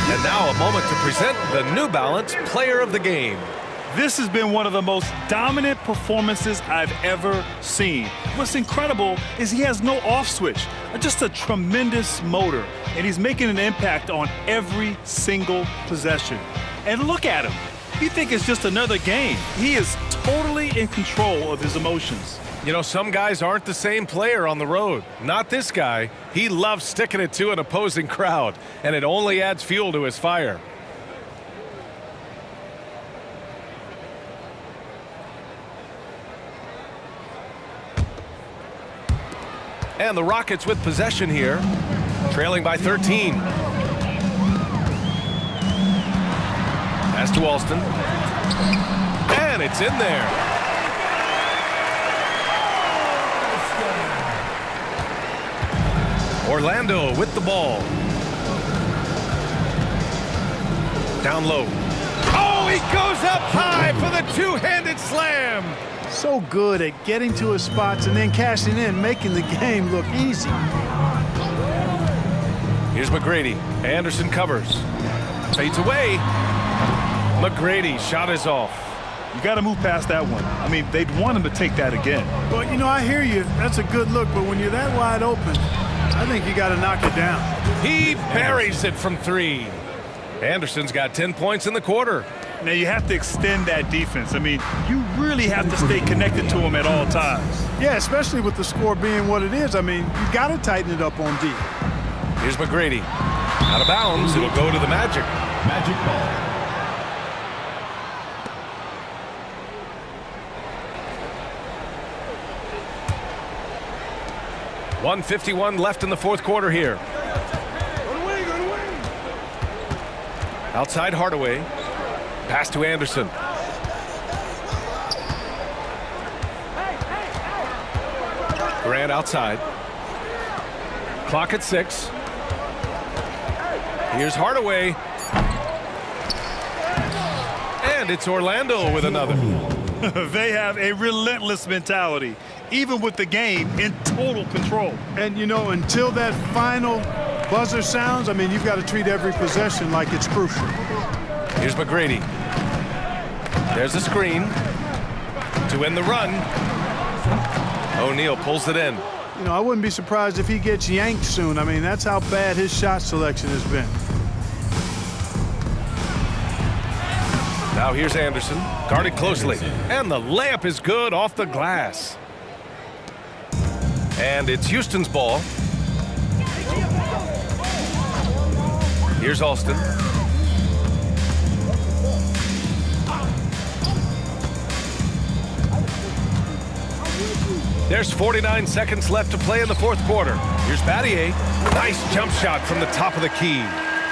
And now a moment to present the New Balance Player of the Game. This has been one of the most dominant performances I've ever seen. What's incredible is he has no off switch, just a tremendous motor, and he's making an impact on every single possession. And look at him. You think it's just another game. He is totally in control of his emotions. You know, some guys aren't the same player on the road. Not this guy. He loves sticking it to an opposing crowd, and it only adds fuel to his fire. And the Rockets with possession here, trailing by 13. Pass to Alston. And it's in there. Orlando with the ball. Down low. Oh, he goes up high for the two-handed slam. So good at getting to his spots and then cashing in, making the game look easy. Here's McGrady. Anderson covers. Fades away. McGrady shot is off. You got to move past that one. I mean, they'd want him to take that again. Well, you know, I hear you. That's a good look, but when you're that wide open, I think you got to knock it down. He buries it from three. Anderson's got 10 points in the quarter. Now, you have to extend that defense. I mean, you really have to stay connected to him at all times. Yeah, especially with the score being what it is. I mean, you got to tighten it up on D. Here's McGrady. Out of bounds. It'll go to the Magic. Magic ball. .151 left in the fourth quarter here. Outside Hardaway. Pass to Anderson. Grant outside. Clock at 6. Here's Hardaway. And it's Orlando with another. They have a relentless mentality, even with the game in total control. And, you know, until that final buzzer sounds, I mean, you've got to treat every possession like it's crucial. Here's McGrady. There's a screen to end the run. O'Neal pulls it in. You know, I wouldn't be surprised if he gets yanked soon. I mean, that's how bad his shot selection has been. Now here's Anderson, guarded closely. And the layup is good off the glass. And it's Houston's ball. Here's Alston. There's 49 seconds left to play in the fourth quarter. Here's Battier. Nice jump shot from the top of the key.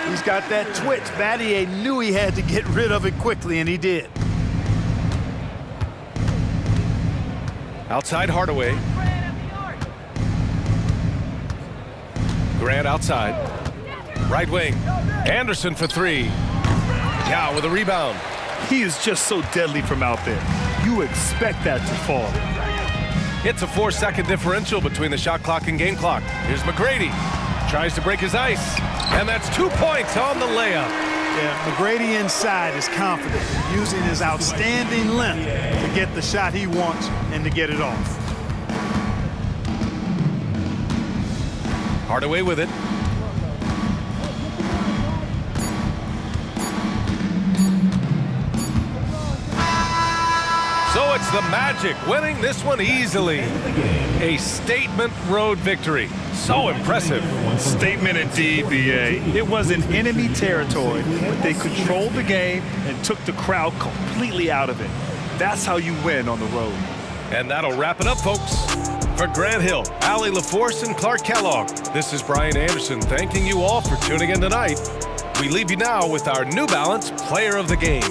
He's got that twitch. Battier knew he had to get rid of it quickly, and he did. Outside Hardaway. Grant outside. Right wing. Anderson for three. Now with a rebound. He is just so deadly from out there. You expect that to fall. It's a 4-second differential between the shot clock and game clock. Here's McGrady. Tries to break his ice. And that's 2 points on the layup. Yeah, McGrady inside is confident, using his outstanding length to get the shot he wants and to get it off. Hardaway with it. So it's the Magic winning this one easily. A statement road victory. So impressive. Statement indeed, BA. It was in enemy territory, but they controlled the game and took the crowd completely out of it. That's how you win on the road. And that'll wrap it up, folks. For Grant Hill, Allie LaForce, and Clark Kellogg, this is Brian Anderson thanking you all for tuning in tonight. We leave you now with our New Balance Player of the Game.